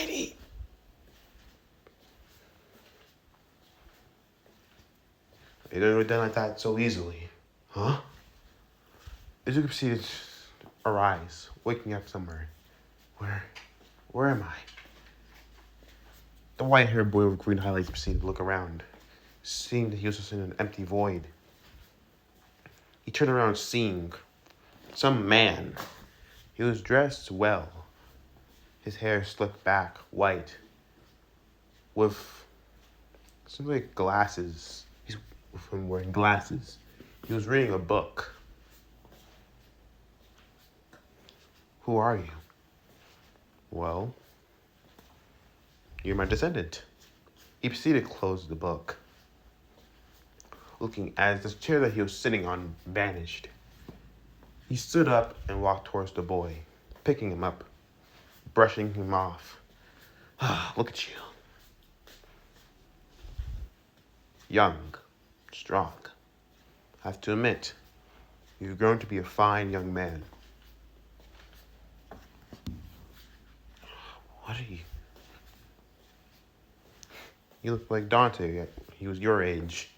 need. It don't go down like that so easily. Huh? Izuku proceeded to arise, waking up somewhere. Where am I? The white-haired boy with green highlights proceeded to look around, seeing that he was just in an empty void. He turned around seeing some man. He was dressed well. His hair slicked back, white, with some like glasses. He's with him wearing glasses. He was reading a book. Who are you? Well, you're my descendant. He proceeded to close the book, looking as the chair that he was sitting on vanished. He stood up and walked towards the boy, picking him up, brushing him off. Look at you. Young, strong. I have to admit, you've grown to be a fine young man. What are you? You look like Dante. He was your age.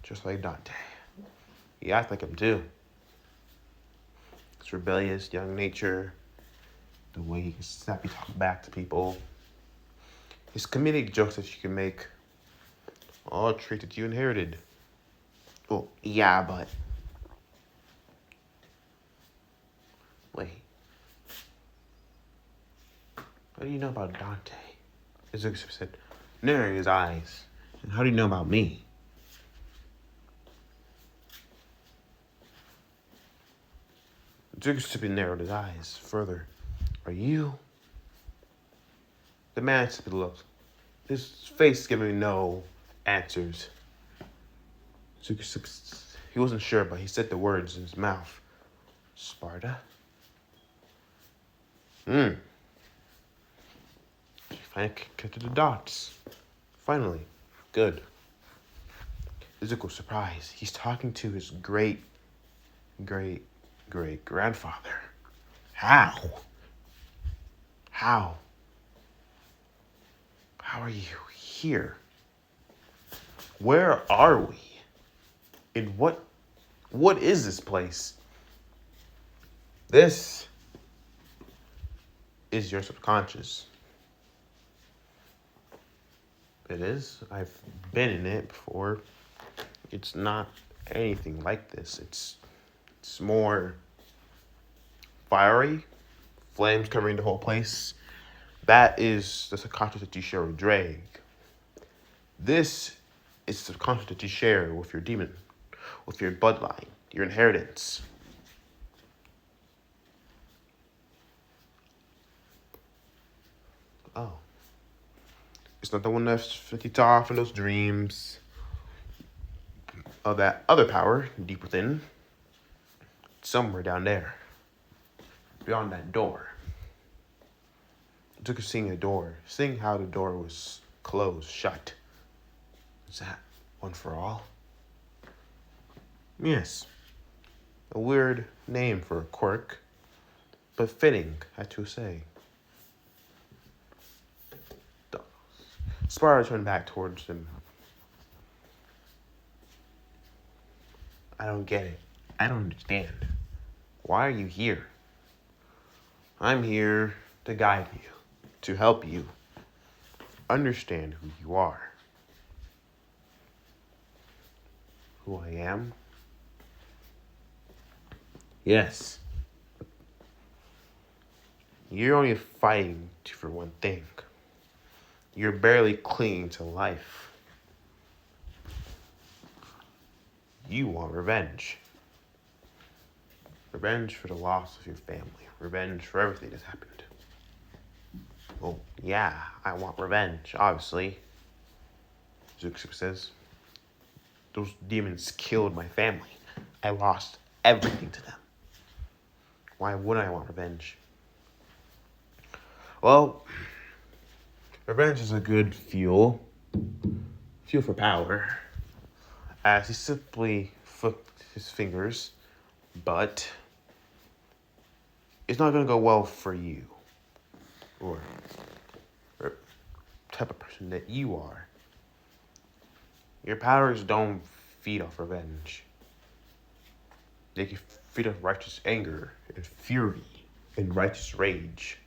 Just like Dante. You act like him too. His rebellious young nature, the way he can snappy talk back to people, his comedic jokes that you can make, all traits that you inherited. Well, yeah, but wait. What do you know about Dante? Izuku said, narrowing his eyes. And how do you know about me? Izuku narrowed his eyes further. Are you? The man looked, his face giving no answers. Izuku, he wasn't sure, but he said the words in his mouth. Sparta? You finally connected the dots. Finally. Good. Izuku was surprised. He's talking to his great-great-great-grandfather. How? How are you here? Where are we? And what is this place? This is your subconscious. It is. I've been in it before. It's not anything like this. It's more fiery, flames covering the whole place. That is the subconscious that you share with Drake. This is the subconscious that you share with your demon, with your bloodline, your inheritance. Oh. It's not the one that's kicked off in those dreams of that other power deep within. Somewhere down there. Beyond that door. It took seeing a door. Seeing how the door was closed, shut. Is that one for all? Yes. A weird name for a quirk, but fitting, I had to say. Sparta turned back towards him. I don't get it. I don't understand. Why are you here? I'm here to guide you, to help you understand who you are. Who I am? Yes. You're only fighting for one thing. You're barely clinging to life. You want revenge. Revenge for the loss of your family. Revenge for everything that's happened. Well, yeah, I want revenge, obviously. Zuxu says, those demons killed my family. I lost everything to them. Why wouldn't I want revenge? Well, revenge is a good fuel for power. As he simply flicked his fingers, but it's not going to go well for you. Or type of person that you are. Your powers don't feed off revenge. They can feed off righteous anger and fury and righteous rage.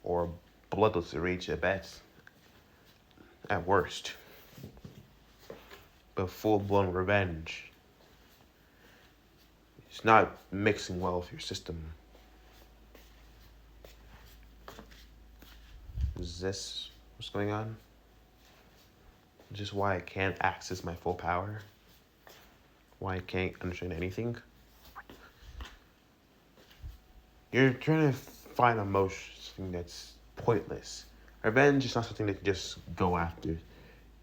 Or bloodless rage at best. At worst. But full-blown revenge, it's not mixing well with your system. Is this what's going on? Is this why I can't access my full power? Why I can't understand anything? You're trying to find a motion that's pointless. Revenge is not something that you just go after.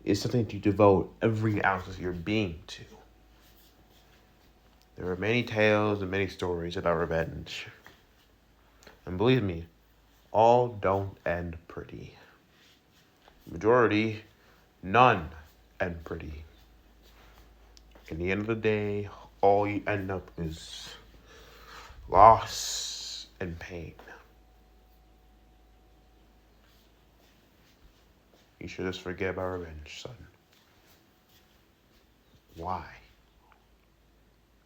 It's something that you devote every ounce of your being to. There are many tales and many stories about revenge. And believe me, all don't end pretty. Majority, none end pretty. In the end of the day, all you end up is loss and pain. You should just forget about revenge, son. Why?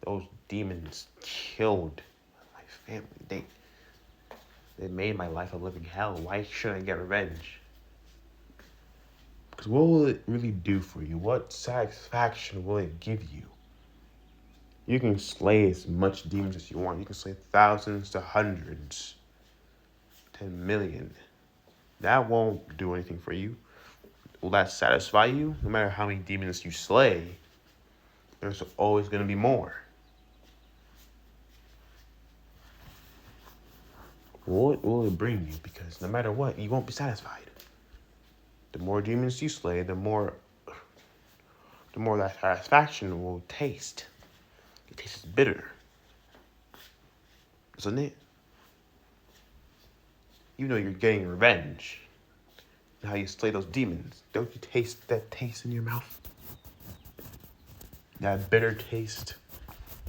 Those demons killed my family. They made my life a living hell. Why should I get revenge? Because what will it really do for you? What satisfaction will it give you? You can slay as much demons as you want. You can slay thousands to hundreds, 10 million. That won't do anything for you. Will that satisfy you? No matter how many demons you slay, there's always going to be more. What will it bring you? Because no matter what, you won't be satisfied. The more demons you slay, the more that satisfaction will taste. It tastes bitter. Doesn't it? You know you're getting revenge. And how you slay those demons. Don't you taste that taste in your mouth? That bitter taste.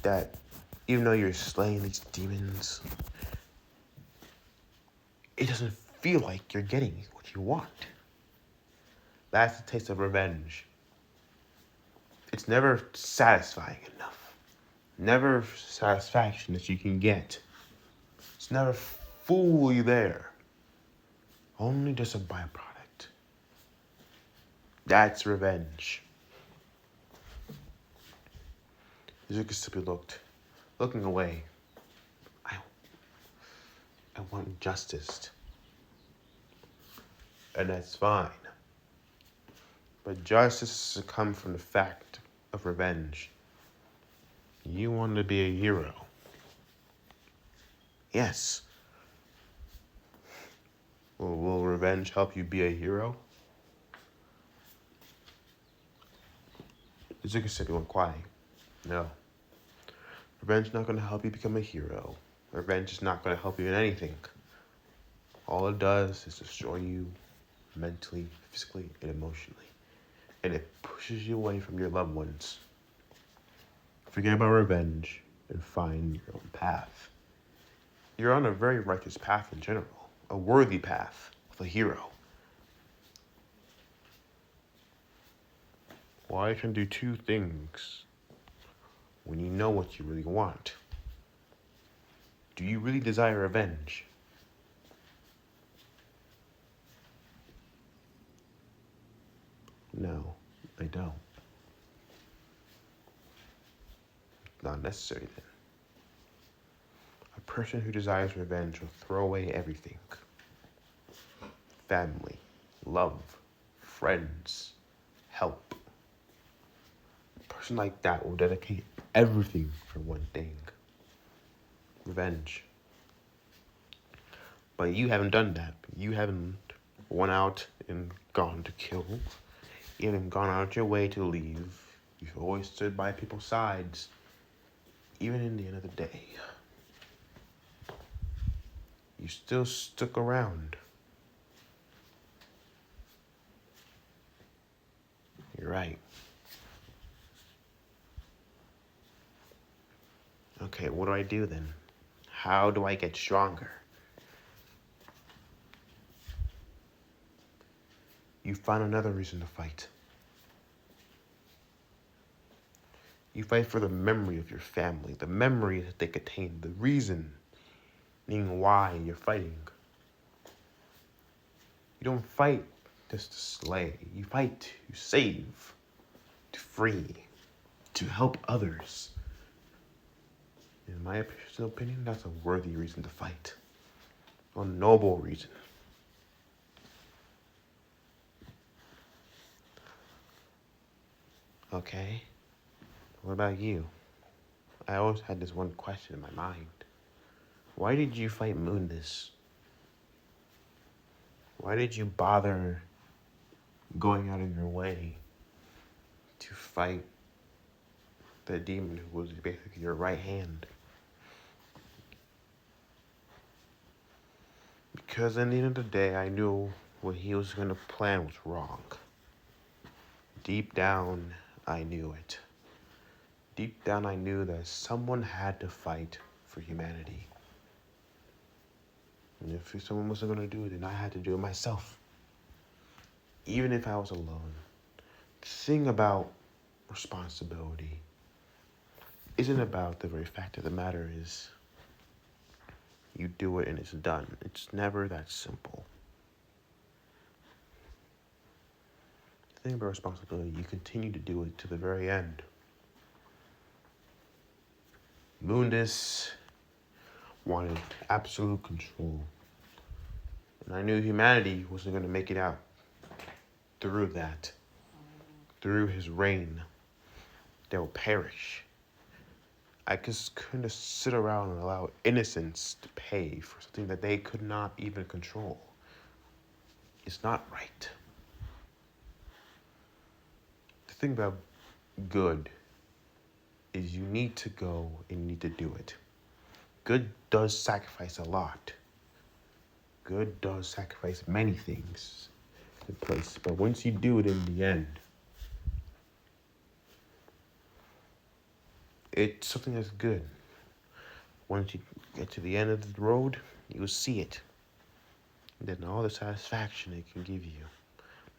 That even though you're slaying these demons, it doesn't feel like you're getting what you want. That's the taste of revenge. It's never satisfying enough. Never satisfaction that you can get. It's never fully there. Only just a byproduct. That's revenge. Zuki looking away. I want justice. And that's fine. But justice has come from the fact of revenge. You want to be a hero. Yes. Will revenge help you be a hero? Zuki went quiet. No. Revenge is not going to help you become a hero. Revenge is not going to help you in anything. All it does is destroy you mentally, physically, and emotionally. And it pushes you away from your loved ones. Forget about revenge and find your own path. You're on a very righteous path in general. A worthy path of a hero. Well, I can do two things when you know what you really want. Do you really desire revenge? No, I don't. Not necessary then. A person who desires revenge will throw away everything. Family, love, friends, help. A person like that will dedicate everything for one thing: revenge. But you haven't done that. You haven't went out and gone to kill. You haven't gone out your way to leave. You've always stood by people's sides, even in the end of the day. You still stuck around. You're right. Okay, what do I do then? How do I get stronger? You find another reason to fight. You fight for the memory of your family, the memory that they contain, the reason meaning why you're fighting. You don't fight just to slay. You fight to save, to free, to help others. In my personal opinion, that's a worthy reason to fight. A noble reason. Okay, what about you? I always had this one question in my mind. Why did you fight Mundus? Why did you bother going out of your way to fight the demon who was basically your right hand? Because at the end of the day, I knew what he was going to plan was wrong. Deep down, I knew it. Deep down, I knew that someone had to fight for humanity. And if someone wasn't going to do it, then I had to do it myself. Even if I was alone. The thing about responsibility isn't about the very fact of the matter is you do it and it's done. It's never that simple. The thing about responsibility, you continue to do it to the very end. Mundus wanted absolute control. And I knew humanity wasn't going to make it out through that. Through his reign. They'll perish. I just couldn't sit around and allow innocents to pay for something that they could not even control. It's not right. The thing about good is you need to go and you need to do it. Good does sacrifice a lot. Good does sacrifice many things in place. But once you do it in the end, it's something that's good. Once you get to the end of the road, you'll see it. And then all the satisfaction it can give you.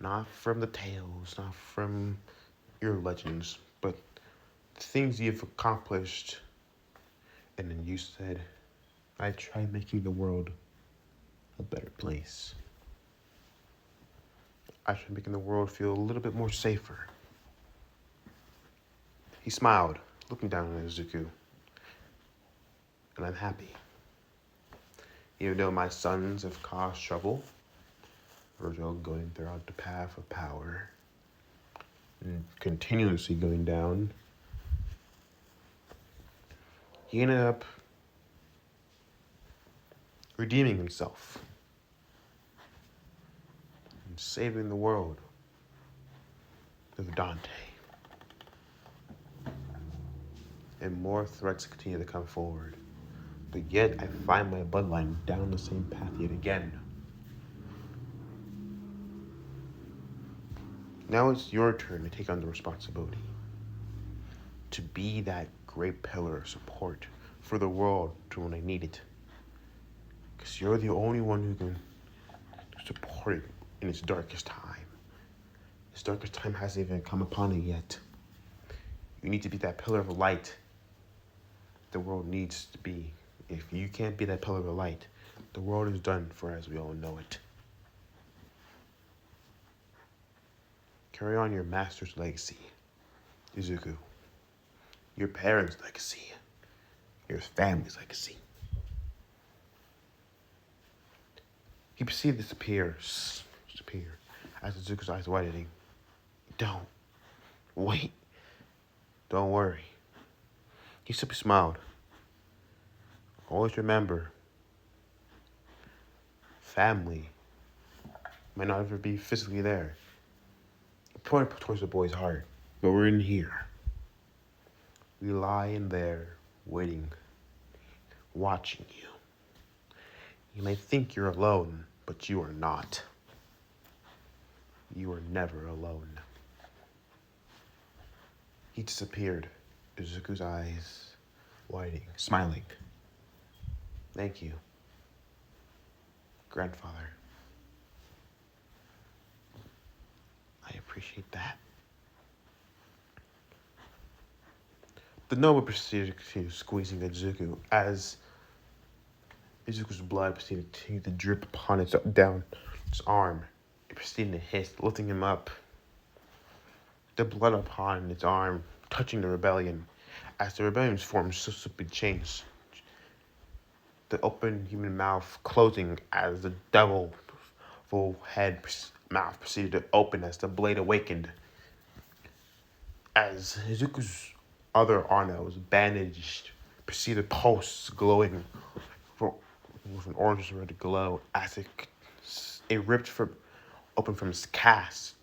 Not from the tales, not from your legends, but the things you've accomplished. And then you said, I tried making the world a better place. I tried making the world feel a little bit more safer. He smiled, looking down at Izuku. And I'm happy. Even though my sons have caused trouble, Virgil going throughout the path of power, and continuously going down, he ended up redeeming himself and saving the world with Dante. And more threats continue to come forward. But yet I find my bloodline down the same path yet again. Now it's your turn to take on the responsibility. To be that great pillar of support for the world to when I need it. Because you're the only one who can support it in its darkest time. Its darkest time hasn't even come upon it yet. You need to be that pillar of light the world needs to be. If you can't be that pillar of light, the world is done for as we all know it. Carry on your master's legacy, Izuku. Your parents' legacy. Your family's legacy. He proceeded to disappear as Izuku's eyes widening. Don't. Wait. Don't worry. He simply smiled. Always remember, family might not ever be physically there. He pointed towards the boy's heart. But we're in here. We lie in there, waiting, watching you. You may think you're alone, but you are not. You are never alone. He disappeared, Izuku's eyes widening, smiling. Thank you, grandfather. I appreciate that. The noble proceeded to continue squeezing Izuku as Izuku's blood proceeded to continue to drip upon its down its arm. It proceeded to hiss, lifting him up. The blood upon its arm touching the rebellion. As the rebellion's form so simply changed. The open human mouth closing as the devil full mouth proceeded to open as the blade awakened. As Izuku's other arm that was bandaged proceeded to pulse, glowing with an orange red glow as it ripped open from its cast.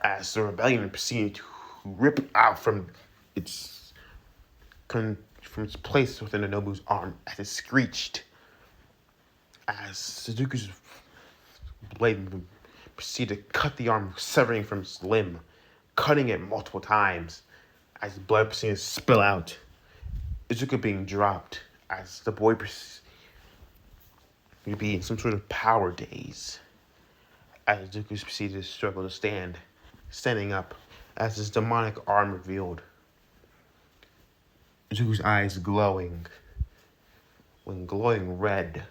As the rebellion proceeded to rip out from its place within the Nobu's arm as it screeched. As Suzuki's blade proceeded to cut the arm, severing from its limb, cutting it multiple times as the blood proceeded to spill out. Izuku being dropped as the boy proceeded to be in some sort of power daze. As Izuku proceeded to struggle to standing up as his demonic arm revealed. Izuku's eyes glowing red.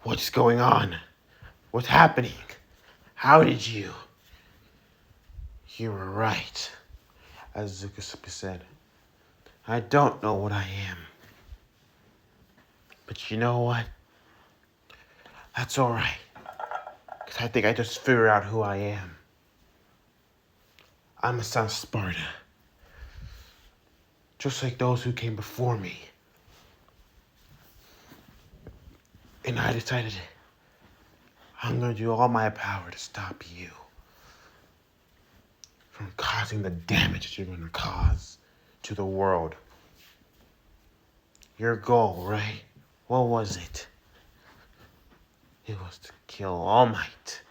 What's going on? What's happening? How did you? You were right, as Izuku said. I don't know what I am. But you know what? That's alright. Because I think I just figured out who I am. I'm a son of Sparta. Just like those who came before me. And I decided I'm going to do all my power to stop you from causing the damage that you're going to cause to the world. Your goal, right? What was it? It was to kill All Might.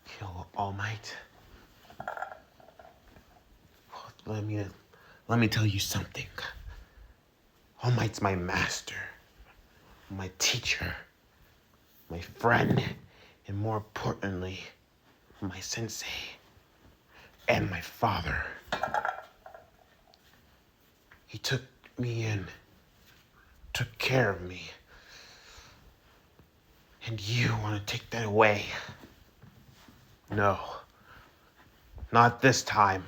Kill All Might. Let me tell you something. All Might's my master, my teacher, my friend, and more importantly, my sensei and my father. He took me in, took care of me. And you want to take that away? No. Not this time.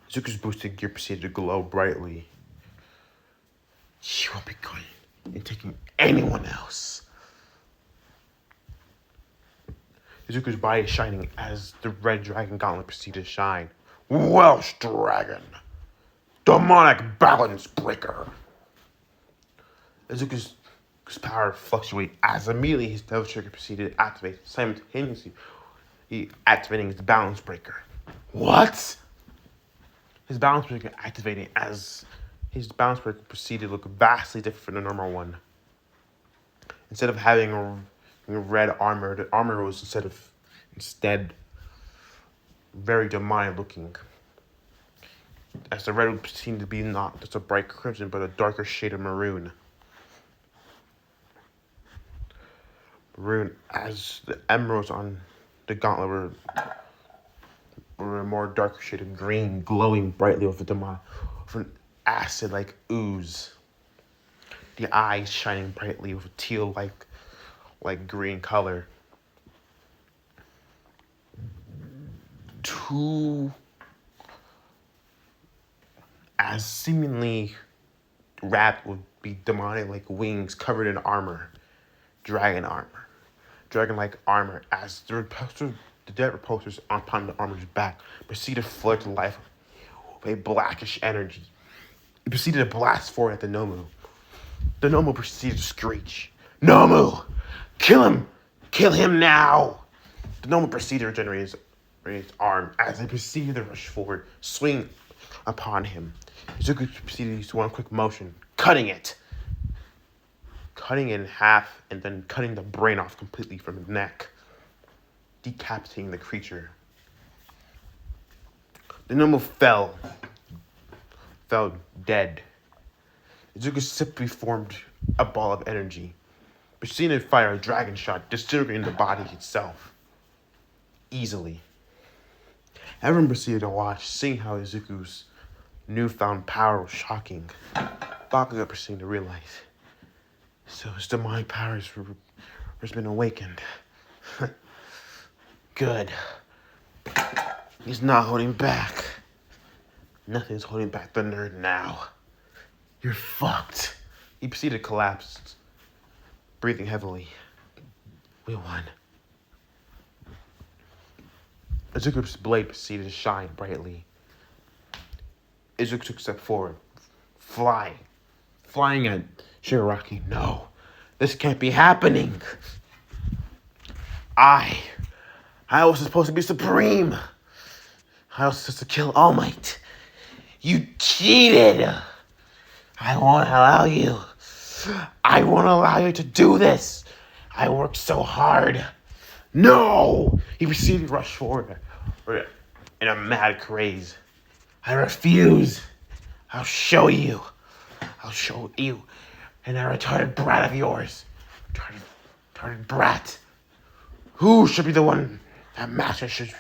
Zuko's boosted gear proceeded to glow brightly. You won't be going and taking anyone else. Zuko's body is shining as the red dragon gauntlet proceeded to shine. Welsh dragon. Demonic balance breaker. Zuko's power fluctuated as immediately his devil trigger proceeded to activate, simultaneously activating his balance breaker. What? His balance breaker activating as his balance breaker proceeded to look vastly different from the normal one. Instead of having a red armor, the armor was instead very demonic looking. As the red seemed to be not just a bright crimson, but a darker shade of maroon. Maroon, as the emeralds on the gauntlet were a more darker shade of green, glowing brightly with an acid-like ooze. The eyes shining brightly with a teal-like green color. Two as seemingly wrapped would be demonic like wings covered in armor, dragon armor. dragon-like armor as the dead repulsors upon the armor's back proceeded to flood to life with a blackish energy. It proceeded to blast forward at the Nomu. The Nomu proceeded to screech, "Nomu! Kill him! Kill him now!" The Nomu proceeded to regenerate his arm as they proceeded to rush forward, swing upon him. Izuku proceeded to use one quick motion, cutting it in half and then cutting the brain off completely from the neck, decapitating the creature. The Nomu fell dead. Izuku simply formed a ball of energy, proceeding to fire a dragon shot, disintegrating the body itself easily. Everyone proceeded to watch, seeing how Izuku's newfound power was shocking. Bakugo proceeded to realize, so his demonic powers has been awakened. Good. He's not holding back. Nothing's holding back the nerd now. You're fucked. He proceeded to collapse, breathing heavily. We won. Izuku's blade proceeded to shine brightly. Izuku took a step forward, flying at Shigaraki. No, this can't be happening. I was supposed to be supreme. I was supposed to kill All Might. You cheated. I won't allow you. I won't allow you to do this. I worked so hard. No! He proceeded to rush forward in a mad craze. I refuse. I'll show you. And that retarded brat of yours. Retarded brat. Who should be the one that Master should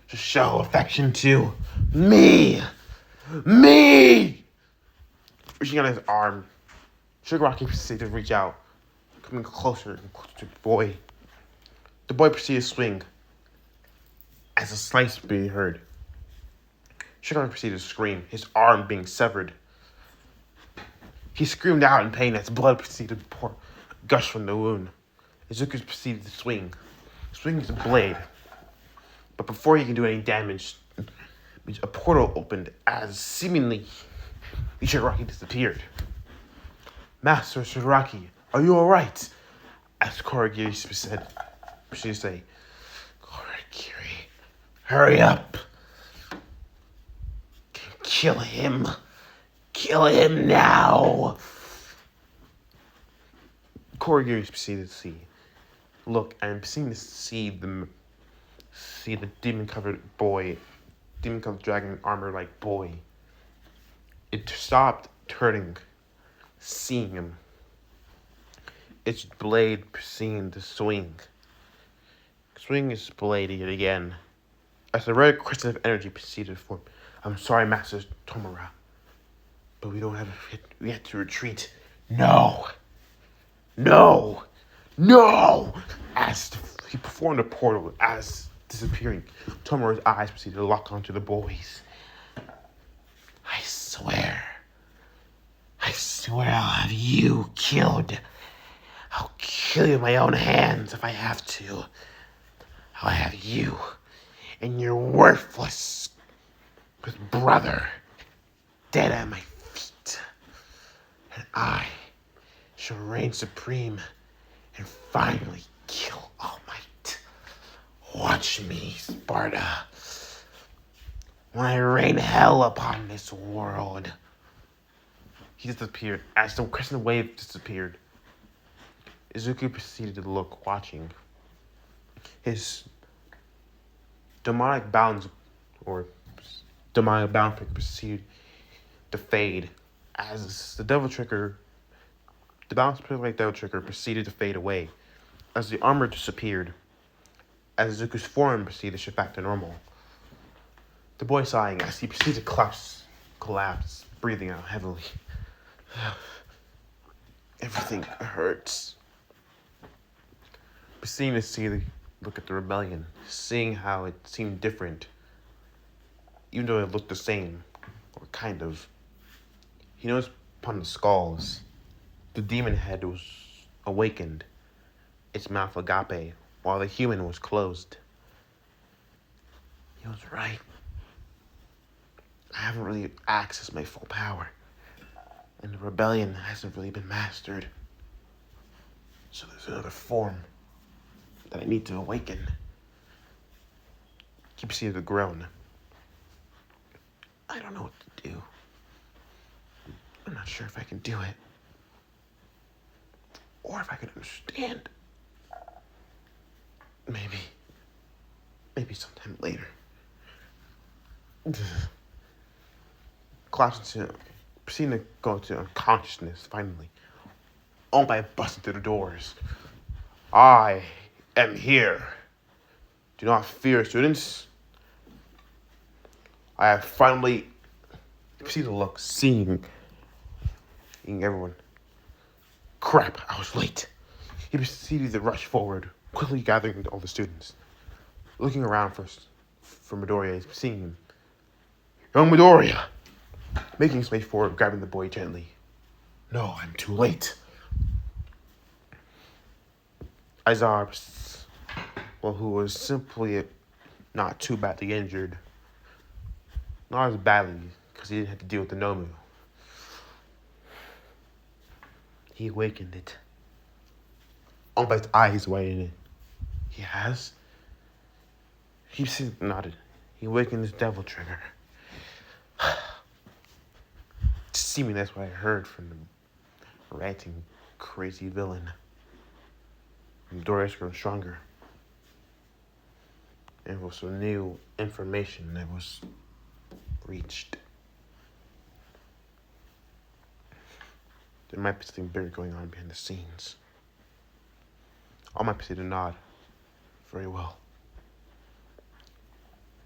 show affection to? Me! Reaching out his arm, Shigaraki proceeded to reach out, coming closer and closer to the boy. The boy proceeded to swing as a slice being heard. Shigaraki proceeded to scream, his arm being severed. He screamed out in pain as blood proceeded to gush from the wound. Izuku proceeded to swing his blade. But before he can do any damage, a portal opened as seemingly Shigaraki disappeared. Master Shigaraki, are you alright? As Korogiri said, she say, Korogiri, hurry up. Kill him. Kill him now. Korogiri proceeded to look and proceeded to see the demon-covered dragon armor-like boy. It stopped turning, seeing him. Its blade proceeded to swing its blade yet again. As a red crystal of energy proceeded to form. I'm sorry, Master Tomura, but we have to retreat. No! As he performed a portal, as disappearing, Tomura's eyes proceeded to lock onto the boys. I swear I'll have you killed. I'll kill you with my own hands if I have to. I'll have you and your worthless brother dead at my feet. And I shall reign supreme and finally kill All Might. Watch me, Sparta, when I rain hell upon this world. He disappeared. As the crescent wave disappeared, Izuku proceeded to look, watching. His demonic bound figure proceeded to fade as the Devil Trigger proceeded to fade away. As the armor disappeared, as Izuku's form proceeded to shift back to normal. The boy sighing as he proceeded to collapse, breathing out heavily. Everything hurts. Proceeding to look at the rebellion, seeing how it seemed different, even though it looked the same, or kind of. He noticed upon the skulls, the demon head was awakened, its mouth agape, while the human was closed. He was right. I haven't really accessed my full power, and the rebellion hasn't really been mastered. So there's another form that I need to awaken. Keep seeing the groan. I don't know what to do. I'm not sure if I can do it. Or if I can understand. Maybe sometime later. Collapse into, proceeding to go into unconsciousness, finally. All by busting through the doors. I am here. Do not fear, students. I have finally proceeded to look, seeing everyone. Crap, I was late. He proceeded to rush forward, quickly gathering all the students. Looking around for Midoriya, seeing him. Young Midoriya! Making his way forward, grabbing the boy gently. No, I'm too late. Izar, who was simply not too badly injured. Not as badly, because he didn't have to deal with the Nomu. He awakened it. Onbai's eyes widened. He has? He nodded. He awakened his devil trigger. Seeming that's what I heard from the ranting, crazy villain. Midoriya's grown stronger. And with some new information that was reached. There might be something bigger going on behind the scenes. All might proceed to nod. Very well.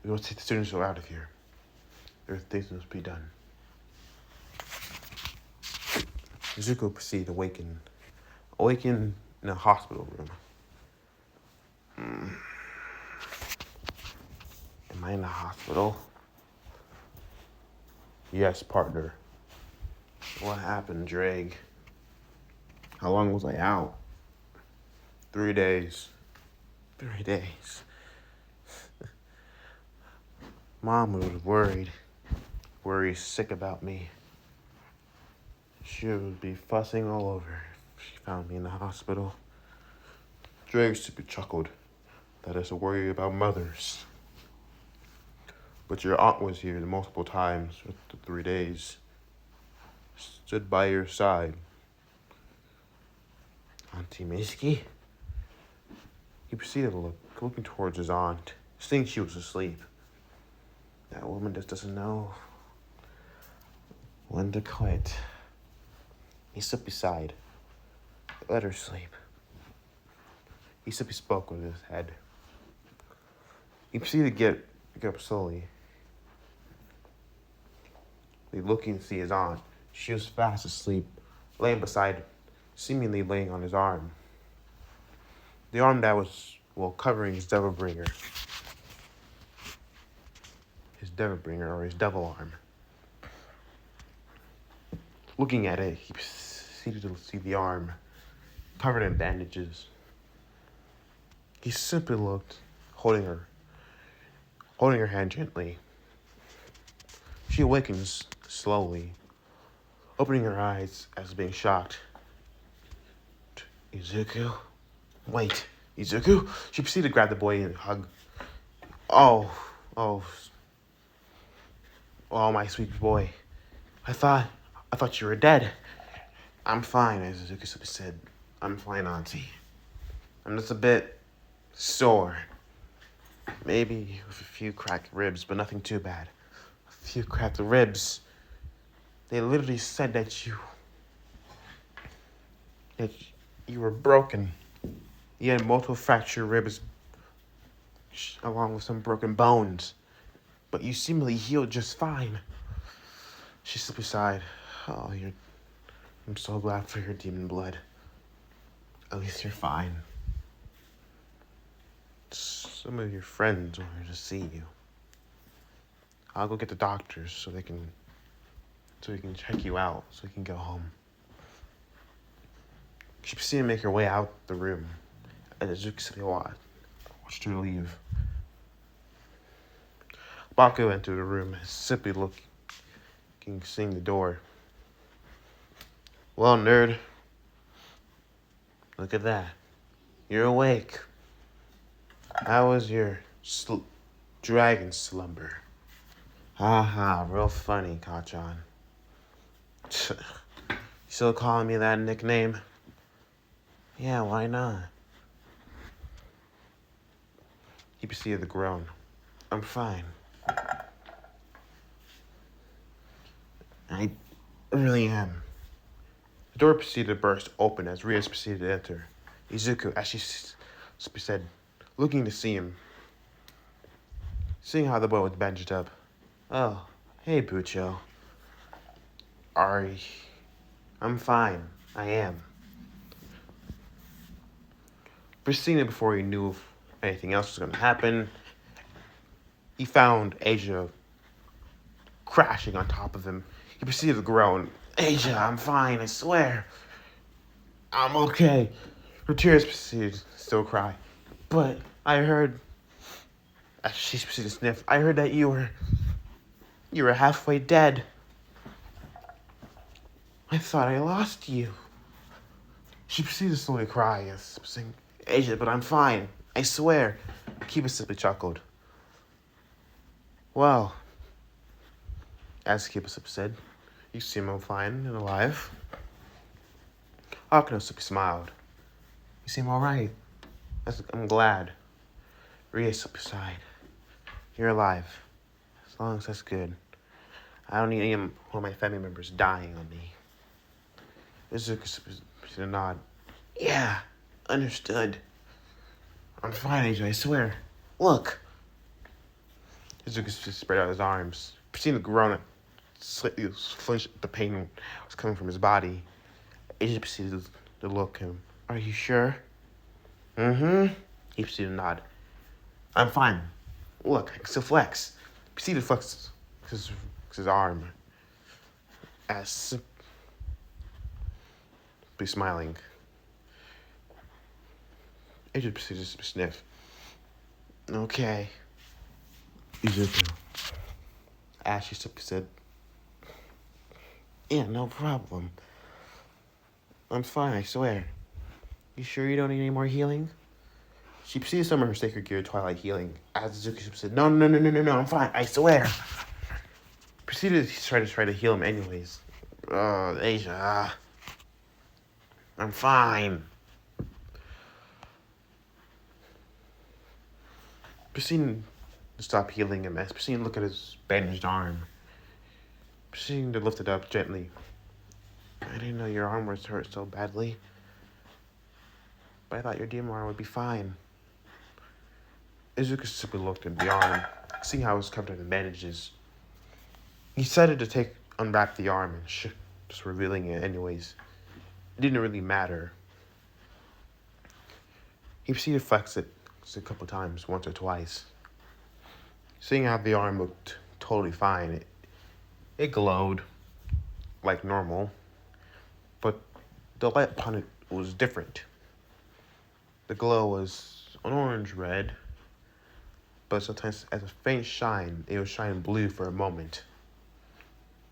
We will take the students out of here. There are things that must be done. Izuku proceeded to awaken in a hospital room. Am I in the hospital? Yes, partner. What happened, Drake? How long was I out? 3 days. 3 days. Mom was worried. Sick about me. She would be fussing all over if she found me in the hospital. Drake super chuckled. That is a worry about mothers. But your aunt was here multiple times for the 3 days. Stood by your side. Auntie Miski? He proceeded to looking towards his aunt, seeing she was asleep. That woman just doesn't know when to quit. He stood beside. Let her sleep. He simply spoke with his head. He proceeded to get up slowly. Looking to see his aunt. She was fast asleep, laying beside, seemingly laying on his arm. The arm that was, covering his devil bringer. His devil bringer, or his devil arm. Looking at it, he proceeded to see the arm covered in bandages. He simply looked, holding her hand gently. She awakens slowly, opening her eyes as being shocked. Izuku? Wait, Izuku? She proceeded to grab the boy and hug. Oh, my sweet boy. I thought you were dead. I'm fine, as Izuku said. I'm fine, Auntie. I'm just a bit sore. Maybe with a few cracked ribs, but nothing too bad. A few cracked ribs. They literally said that you were broken. You had multiple fractured ribs along with some broken bones. But you seemingly healed just fine. She simply sighed. Oh, I'm so glad for your demon blood. At least you're fine. Some of your friends wanted to see you. I'll go get the doctors so we can check you out, so we can go home. She proceeded to make her way out the room, as Izuku watched her leave. Baku entered the room, simply looking, seeing the door. Well, nerd, look at that. You're awake. How was your dragon slumber? Haha, real funny, Kachan. You still calling me that nickname? Yeah, why not? He proceeded to groan. I'm fine. I really am. The door proceeded to burst open as Rias proceeded to enter. Izuku, as she said, looking to see him. Seeing how the boy was bandaged up. Oh, hey, Bucho. I'm fine. I am. Proceeding before he knew if anything else was going to happen, he found Asia crashing on top of him. He proceeded to groan. Asia, I'm fine, I swear. I'm okay. Her tears proceeded to still cry. But I heard, as she proceeded to sniff, I heard that you were halfway dead. I thought I lost you. She proceeded to slowly cry, saying, Asia, but I'm fine. I swear. Kiba simply chuckled. Well, as Kiba said, you seem fine and alive. Akano simply smiled. You seem alright. I'm glad. Ria simply sighed. You're alive. As long as that's good. I don't need any of my family members dying on me. Izuku simply nod. Yeah, understood. I'm fine, AJ, I swear. Look. Izuku just spread out his arms. Proceeding to groan, slightly flinched at the pain was coming from his body. AJ proceeded to look at him. Are you sure? Mm-hmm. He proceeded to nod. I'm fine. Look, I can still flex. Proceeded to flex his arm. As simply smiling. AJ proceeded to sniff. Okay. Izuku. Ashley simply said, yeah, no problem. I'm fine, I swear. You sure you don't need any more healing? She proceeded to summon her sacred gear, Twilight Healing. As Izuku said, no, I'm fine, I swear. Proceeded to try to heal him anyways. Asia. I'm fine. Proceeding to stop healing him, as proceeding to look at his bandaged arm. Proceeding to lift it up gently. I didn't know your arm was hurt so badly. But I thought your demon arm would be fine. Izuku simply looked at the arm, seeing how it was covered in bandages. He decided to unwrap the arm and just revealing it anyways. It didn't really matter. He proceeded to flex it a couple times, once or twice. Seeing how the arm looked totally fine, it glowed like normal, but the light upon it was different. The glow was an orange-red, but sometimes as a faint shine, it was shining blue for a moment.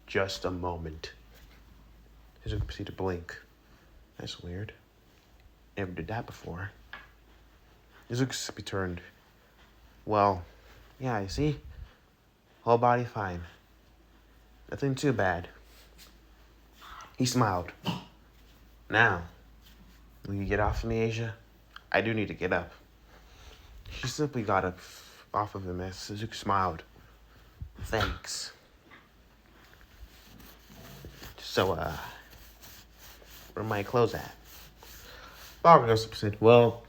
Just a moment. Izuku proceeded to blink. That's weird. Never did that before. Izuku turned. Well, yeah, you see? Whole body fine. Nothing too bad. He smiled. Now, will you get off of me, Asia? I do need to get up. She simply got up off of him as Izuku smiled. Thanks. So, where are my clothes at? Bakugo said, well,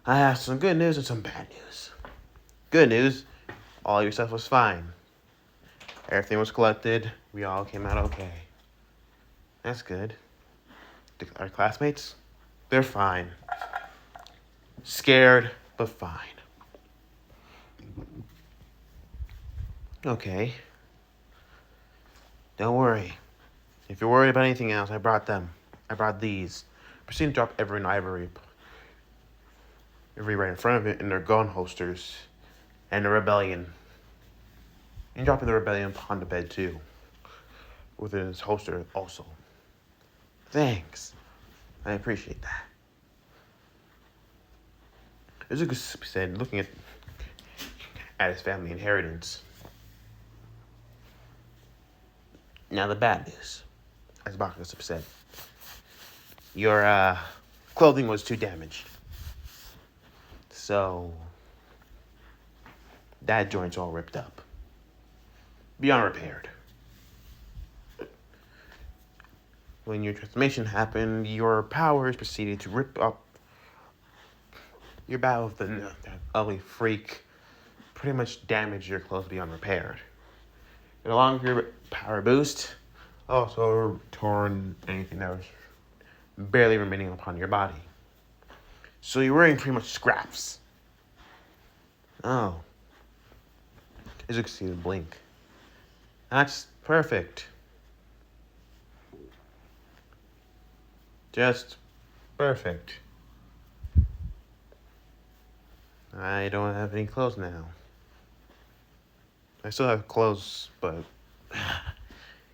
I have some good news and some bad news. Good news, all your stuff was fine. Everything was collected. We all came out okay. That's good. Our classmates, they're fine. Scared, but fine. Okay. Don't worry. If you're worried about anything else, I brought them. I brought these. Proceed to drop every ivory. right in front of it, and their gun holsters, and the rebellion. And dropping the rebellion upon the bed too, within its holster also. Thanks. I appreciate that. Izuku said, looking at his family inheritance. Now the bad news, as Bakugo said. Your clothing was too damaged. So that joint's all ripped up. Beyond repaired. When your transformation happened, your powers proceeded to rip up your battle with the ugly freak. Pretty much damaged your clothes beyond repaired. And along with your power boost, also torn anything that was barely remaining upon your body. So you're wearing pretty much scraps. Oh. As you can see the blink. That's perfect. Just perfect. I don't have any clothes now. I still have clothes, but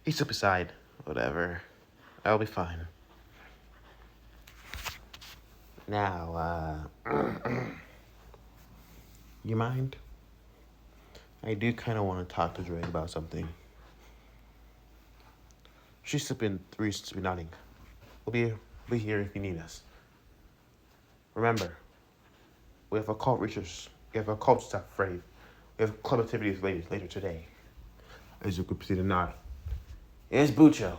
he's up aside. Whatever. I'll be fine. Now, you mind? I do kind of want to talk to Drake about something. She's been nodding. We'll be here if you need us. Remember, we have occult research. We have occult stuff ready. We have club activities later today. As you could proceed to nod. It's Bucho.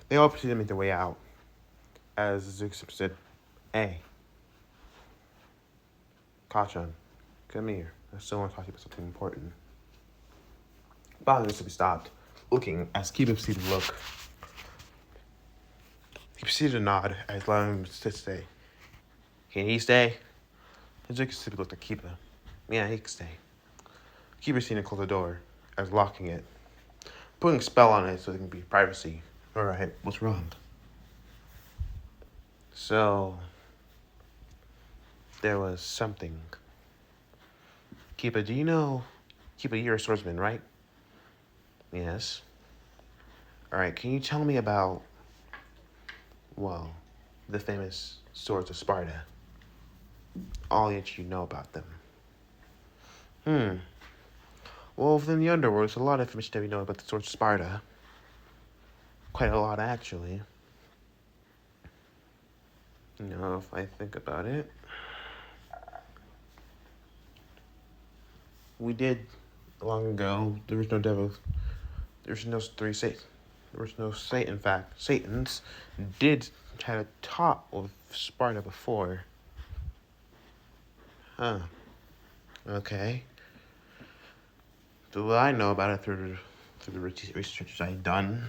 They all proceed to make their way out. As Zuxip said, hey, Kachan, come here. I still want to talk to you about something important. Bob needs to be stopped, looking as Kiba proceeded to look. He proceeded to nod as allowing him to stay. Can he stay? As Zuxip looked at Kiba. Yeah, he can stay. Kiba proceeded to close the door as locking it, putting a spell on it so there can be privacy. Alright, what's wrong? So, there was something. Kiba, do you know... Kiba, you're a swordsman, right? Yes. Alright, can you tell me about... well, the famous swords of Sparta? All that you know about them. Well, within the underworld, there's a lot of information that we know about the swords of Sparta. Quite a lot, actually. You know, if I think about it. We did, long ago, there was no devil. There was no three Satans. There was no Satan, in fact. Satans did had a talk with Sparta before. Huh. Okay. So what I know about it through the research I've done,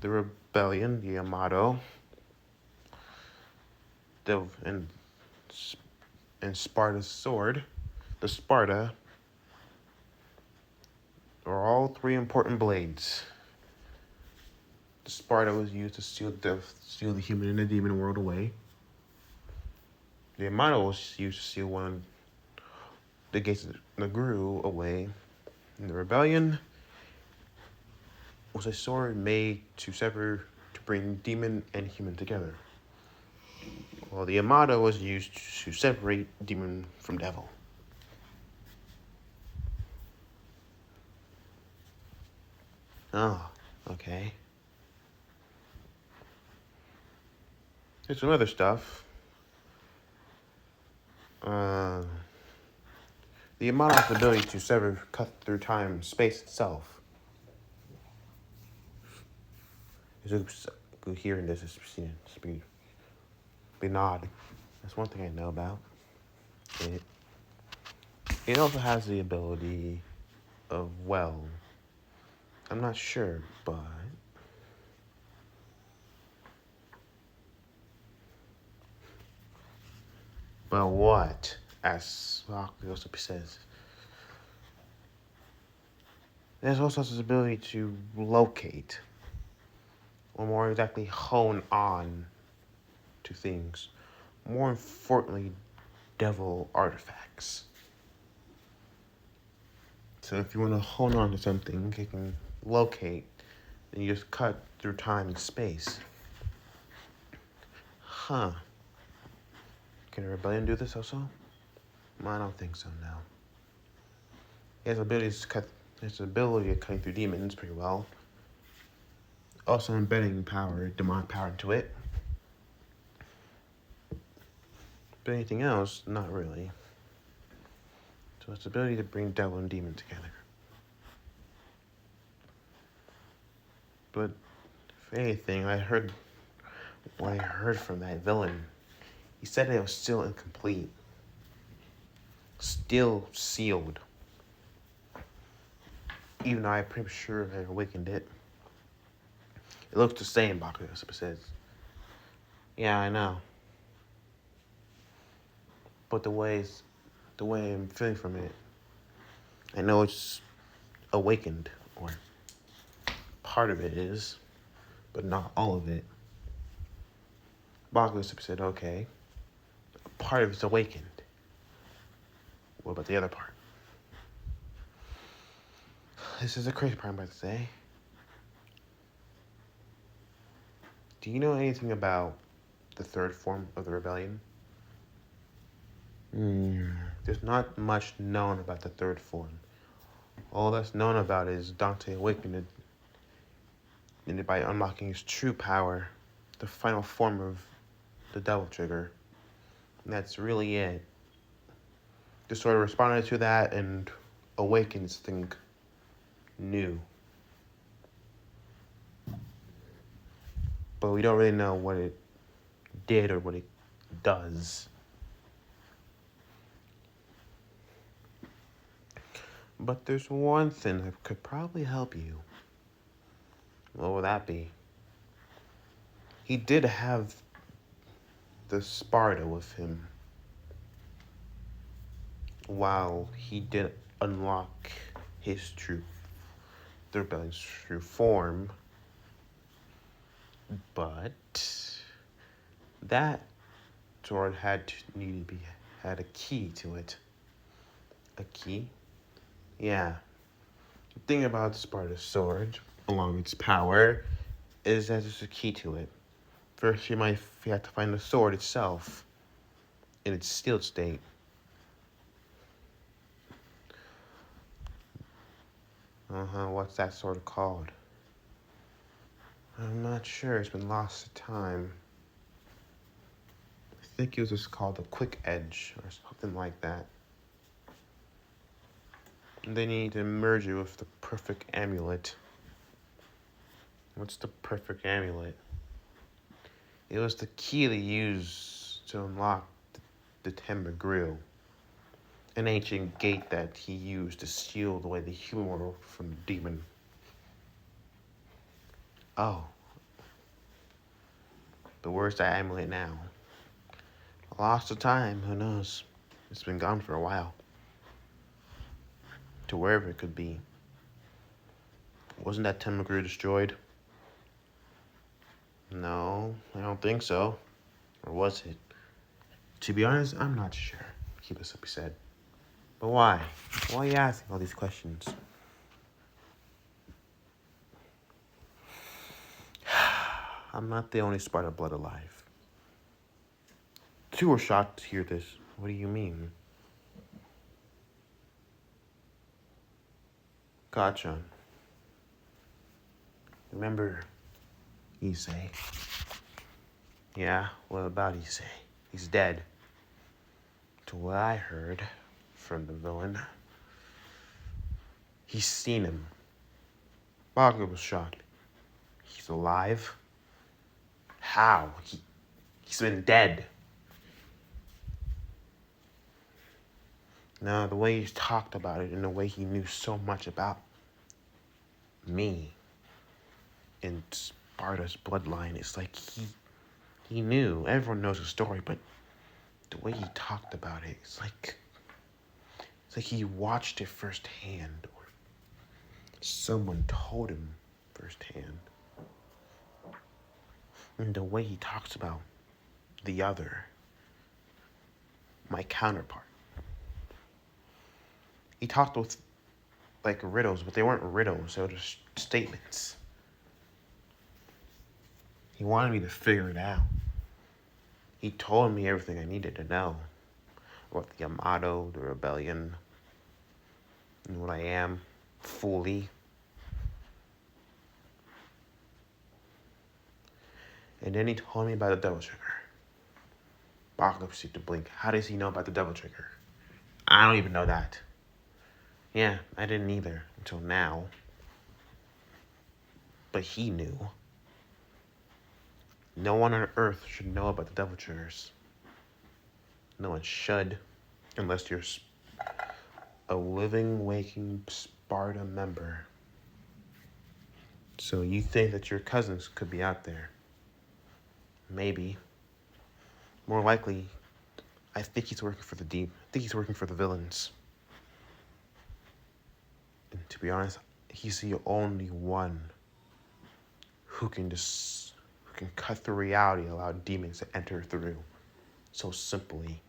the rebellion, the Yamato, and Sparta's sword, the Sparta, are all three important blades. The Sparta was used to steal the human and the demon world away. The Yamato was used to steal the gates of the Guru away. And the rebellion was a sword made to bring demon and human together. Well, the Yamato was used to separate demon from devil. Oh, okay. There's some other stuff. The Yamato has the ability to cut through time and space itself. Hearing this is be nod. That's one thing I know about it. It also has the ability of, well, I'm not sure, but what? As Bakugo says, there's also this ability to locate, or more exactly hone on to things more importantly, devil artifacts. So if you want to hold on to something you can locate, then you just cut through time and space. Huh. Can a rebellion do this also? I don't think so, no. His ability of cutting through demons pretty well. Also embedding power, demonic power into it. But anything else, not really. So its ability to bring devil and demon together. But if anything, what I heard from that villain, he said it was still incomplete. Still sealed. Even though I'm pretty sure I awakened it. It looks the same, Bakugo says. Yeah, I know. But the way I'm feeling from it, I know it's awakened, or part of it is, but not all of it. Bakugo said, okay, part of it's awakened. What about the other part? This is a crazy part I'm about to say. Do you know anything about the third form of the rebellion? There's not much known about the third form. All that's known about is Dante awakened it by unlocking his true power, the final form of the Devil Trigger. And that's really it. Just sort of responded to that and awakened something new. But we don't really know what it did or what it does. But there's one thing that could probably help you. What would that be? He did have the Sparta with him while he did unlock his the rebellion's true form. But that sword had a key to it. A key? Yeah. The thing about Sparta's sword, along with its power, is that there's a key to it. First, you have to find the sword itself in its sealed state. What's that sword called? I'm not sure. It's been lost to time. I think it was just called a quick edge or something like that. And then you need to merge it with the perfect amulet. What's the perfect amulet? It was the key they used to unlock the Timber Grill, an ancient gate that he used to seal away the human world from the demon. Oh. But where's that amulet now? Lost to time, who knows? It's been gone for a while. To wherever it could be. Wasn't that Timber Grill destroyed? No, I don't think so. Or was it? To be honest, I'm not sure. Keep it up, he said. But why? Why are you asking all these questions? I'm not the only Sparta blood alive. 2 were shocked to hear this. What do you mean? Gotcha. Remember Issei? Yeah, what about Issei? He's dead. To what I heard from the villain, he's seen him. Bakugo was shocked. He's alive? How? He's been dead. No, the way he talked about it and the way he knew so much about me and Sparta's bloodline, it's like he knew. Everyone knows the story, but the way he talked about it, it's like he watched it firsthand, or someone told him firsthand. And the way he talks about the other, my counterpart. He talked with like riddles, but they weren't riddles, they were just statements. He wanted me to figure it out. He told me everything I needed to know about the Yamato, the rebellion, and what I am fully. And then he told me about the devil trigger. Bakugo proceeded to blink. How does he know about the devil trigger? I don't even know that. Yeah, I didn't either until now. But he knew. No one on Earth should know about the devil triggers. No one should, unless you're a living, waking Sparta member. So you think that your cousins could be out there? Maybe. More likely, I think he's working for the deep. I think he's working for the villains. And to be honest, he's the only one who can cut through reality and allow demons to enter through so simply.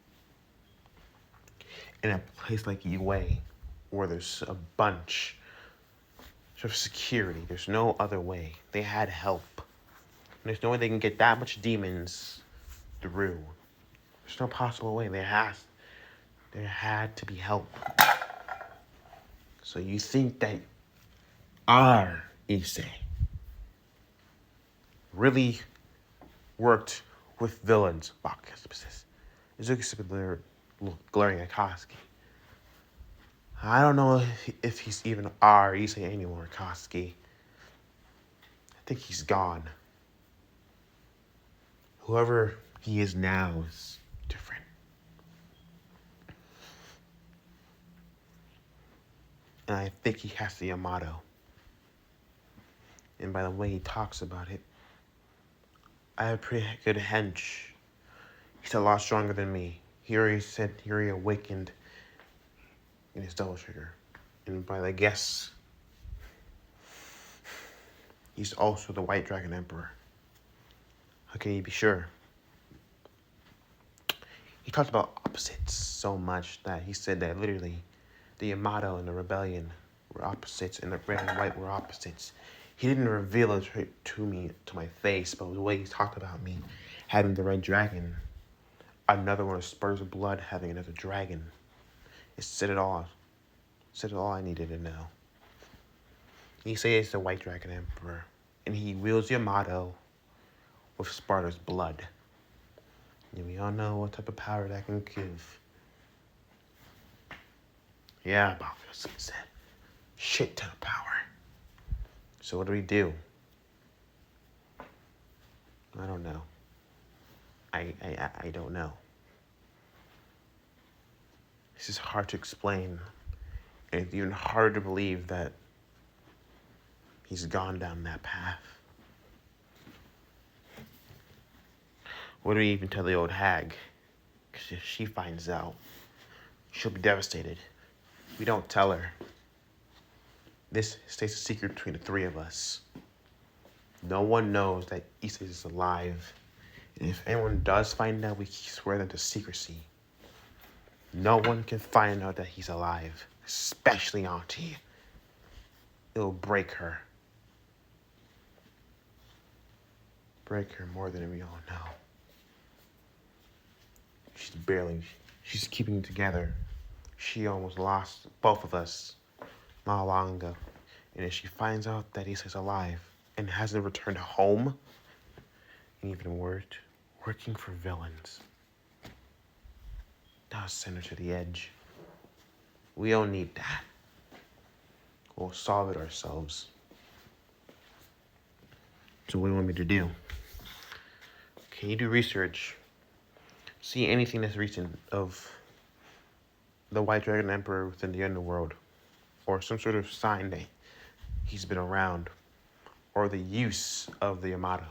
In a place like UA, where there's a bunch of security, there's no other way. They had help. There's no way they can get that much demons through. There's no possible way. There had to be help. So you think that our Issei really worked with villains? Izuki's glaring at Kosuke. I don't know if he's even our Issei anymore, Kosuke. I think he's gone. Whoever he is now is different. And I think he has the Yamato. And by the way he talks about it, I have a pretty good hench. He's a lot stronger than me. He already said he already awakened in his double trigger. And by the guess, he's also the White Dragon Emperor. How can you be sure? He talked about opposites so much that he said that literally the Yamato and the rebellion were opposites and the red and white were opposites. He didn't reveal it to me, to my face, but the way he talked about me having the red dragon, another one of Sparta's blood having another dragon. It said it all. It said all I needed to know. He says it's the White Dragon Emperor, and he wields Yamato with Sparta's blood. And we all know what type of power that can give. Yeah, Bakugo said, shit ton of power. So what do we do? I don't know. I don't know. This is hard to explain. And it's even harder to believe that he's gone down that path. What do we even tell the old hag? Because if she finds out, she'll be devastated. We don't tell her. This stays a secret between the three of us. No one knows that Issei is alive. And if anyone does find out, we swear them to secrecy. No one can find out that he's alive, especially Auntie. It'll break her. Break her more than we all know. She's keeping it together. She almost lost both of us not long ago. And if she finds out that Issei's alive and hasn't returned home, and even worse, working for villains, that'll send her to the edge. We don't need that. We'll solve it ourselves. So what do you want me to do? Can you do research? See anything that's recent of the White Dragon Emperor within the underworld, or some sort of sign that he's been around, or the use of the Yamato.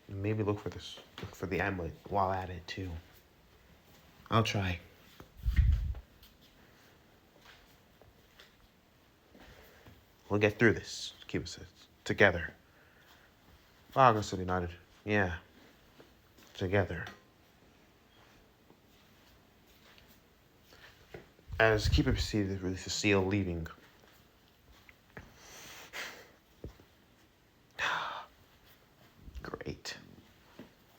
Maybe look for the amulet while at it too. I'll try. We'll get through this. Keep us together. Bakugo said he nodded. Yeah. Together. as Keeper proceeded to release the seal, leaving. Great.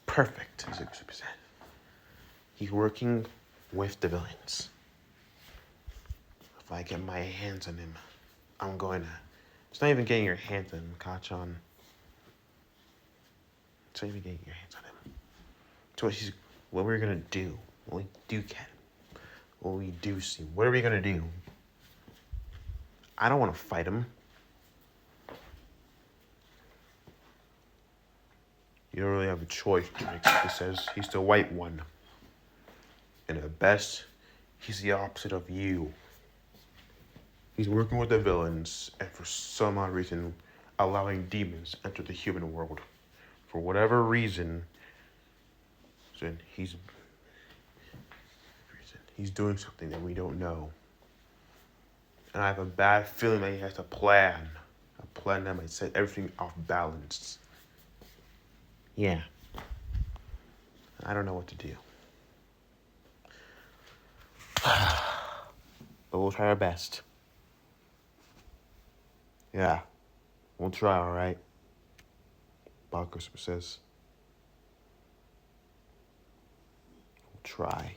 Perfect, as Keeper said. He's working with the villains. If I get my hands on him, I'm going to... It's not even getting your hands on him, Kachan. It's not even getting your hands on him. It's what we're going to do. What we do get him. What we do see. What are we going to do? I don't want to fight him. You don't really have a choice, he says. He's the white one. And at best, he's the opposite of you. He's working with the villains, and for some odd reason, allowing demons enter the human world. For whatever reason, he's doing something that we don't know. And I have a bad feeling that he has a plan that might set everything off balance. Yeah. I don't know what to do. But we'll try our best. Yeah. We'll try, alright? Bob Christopher says. We'll try.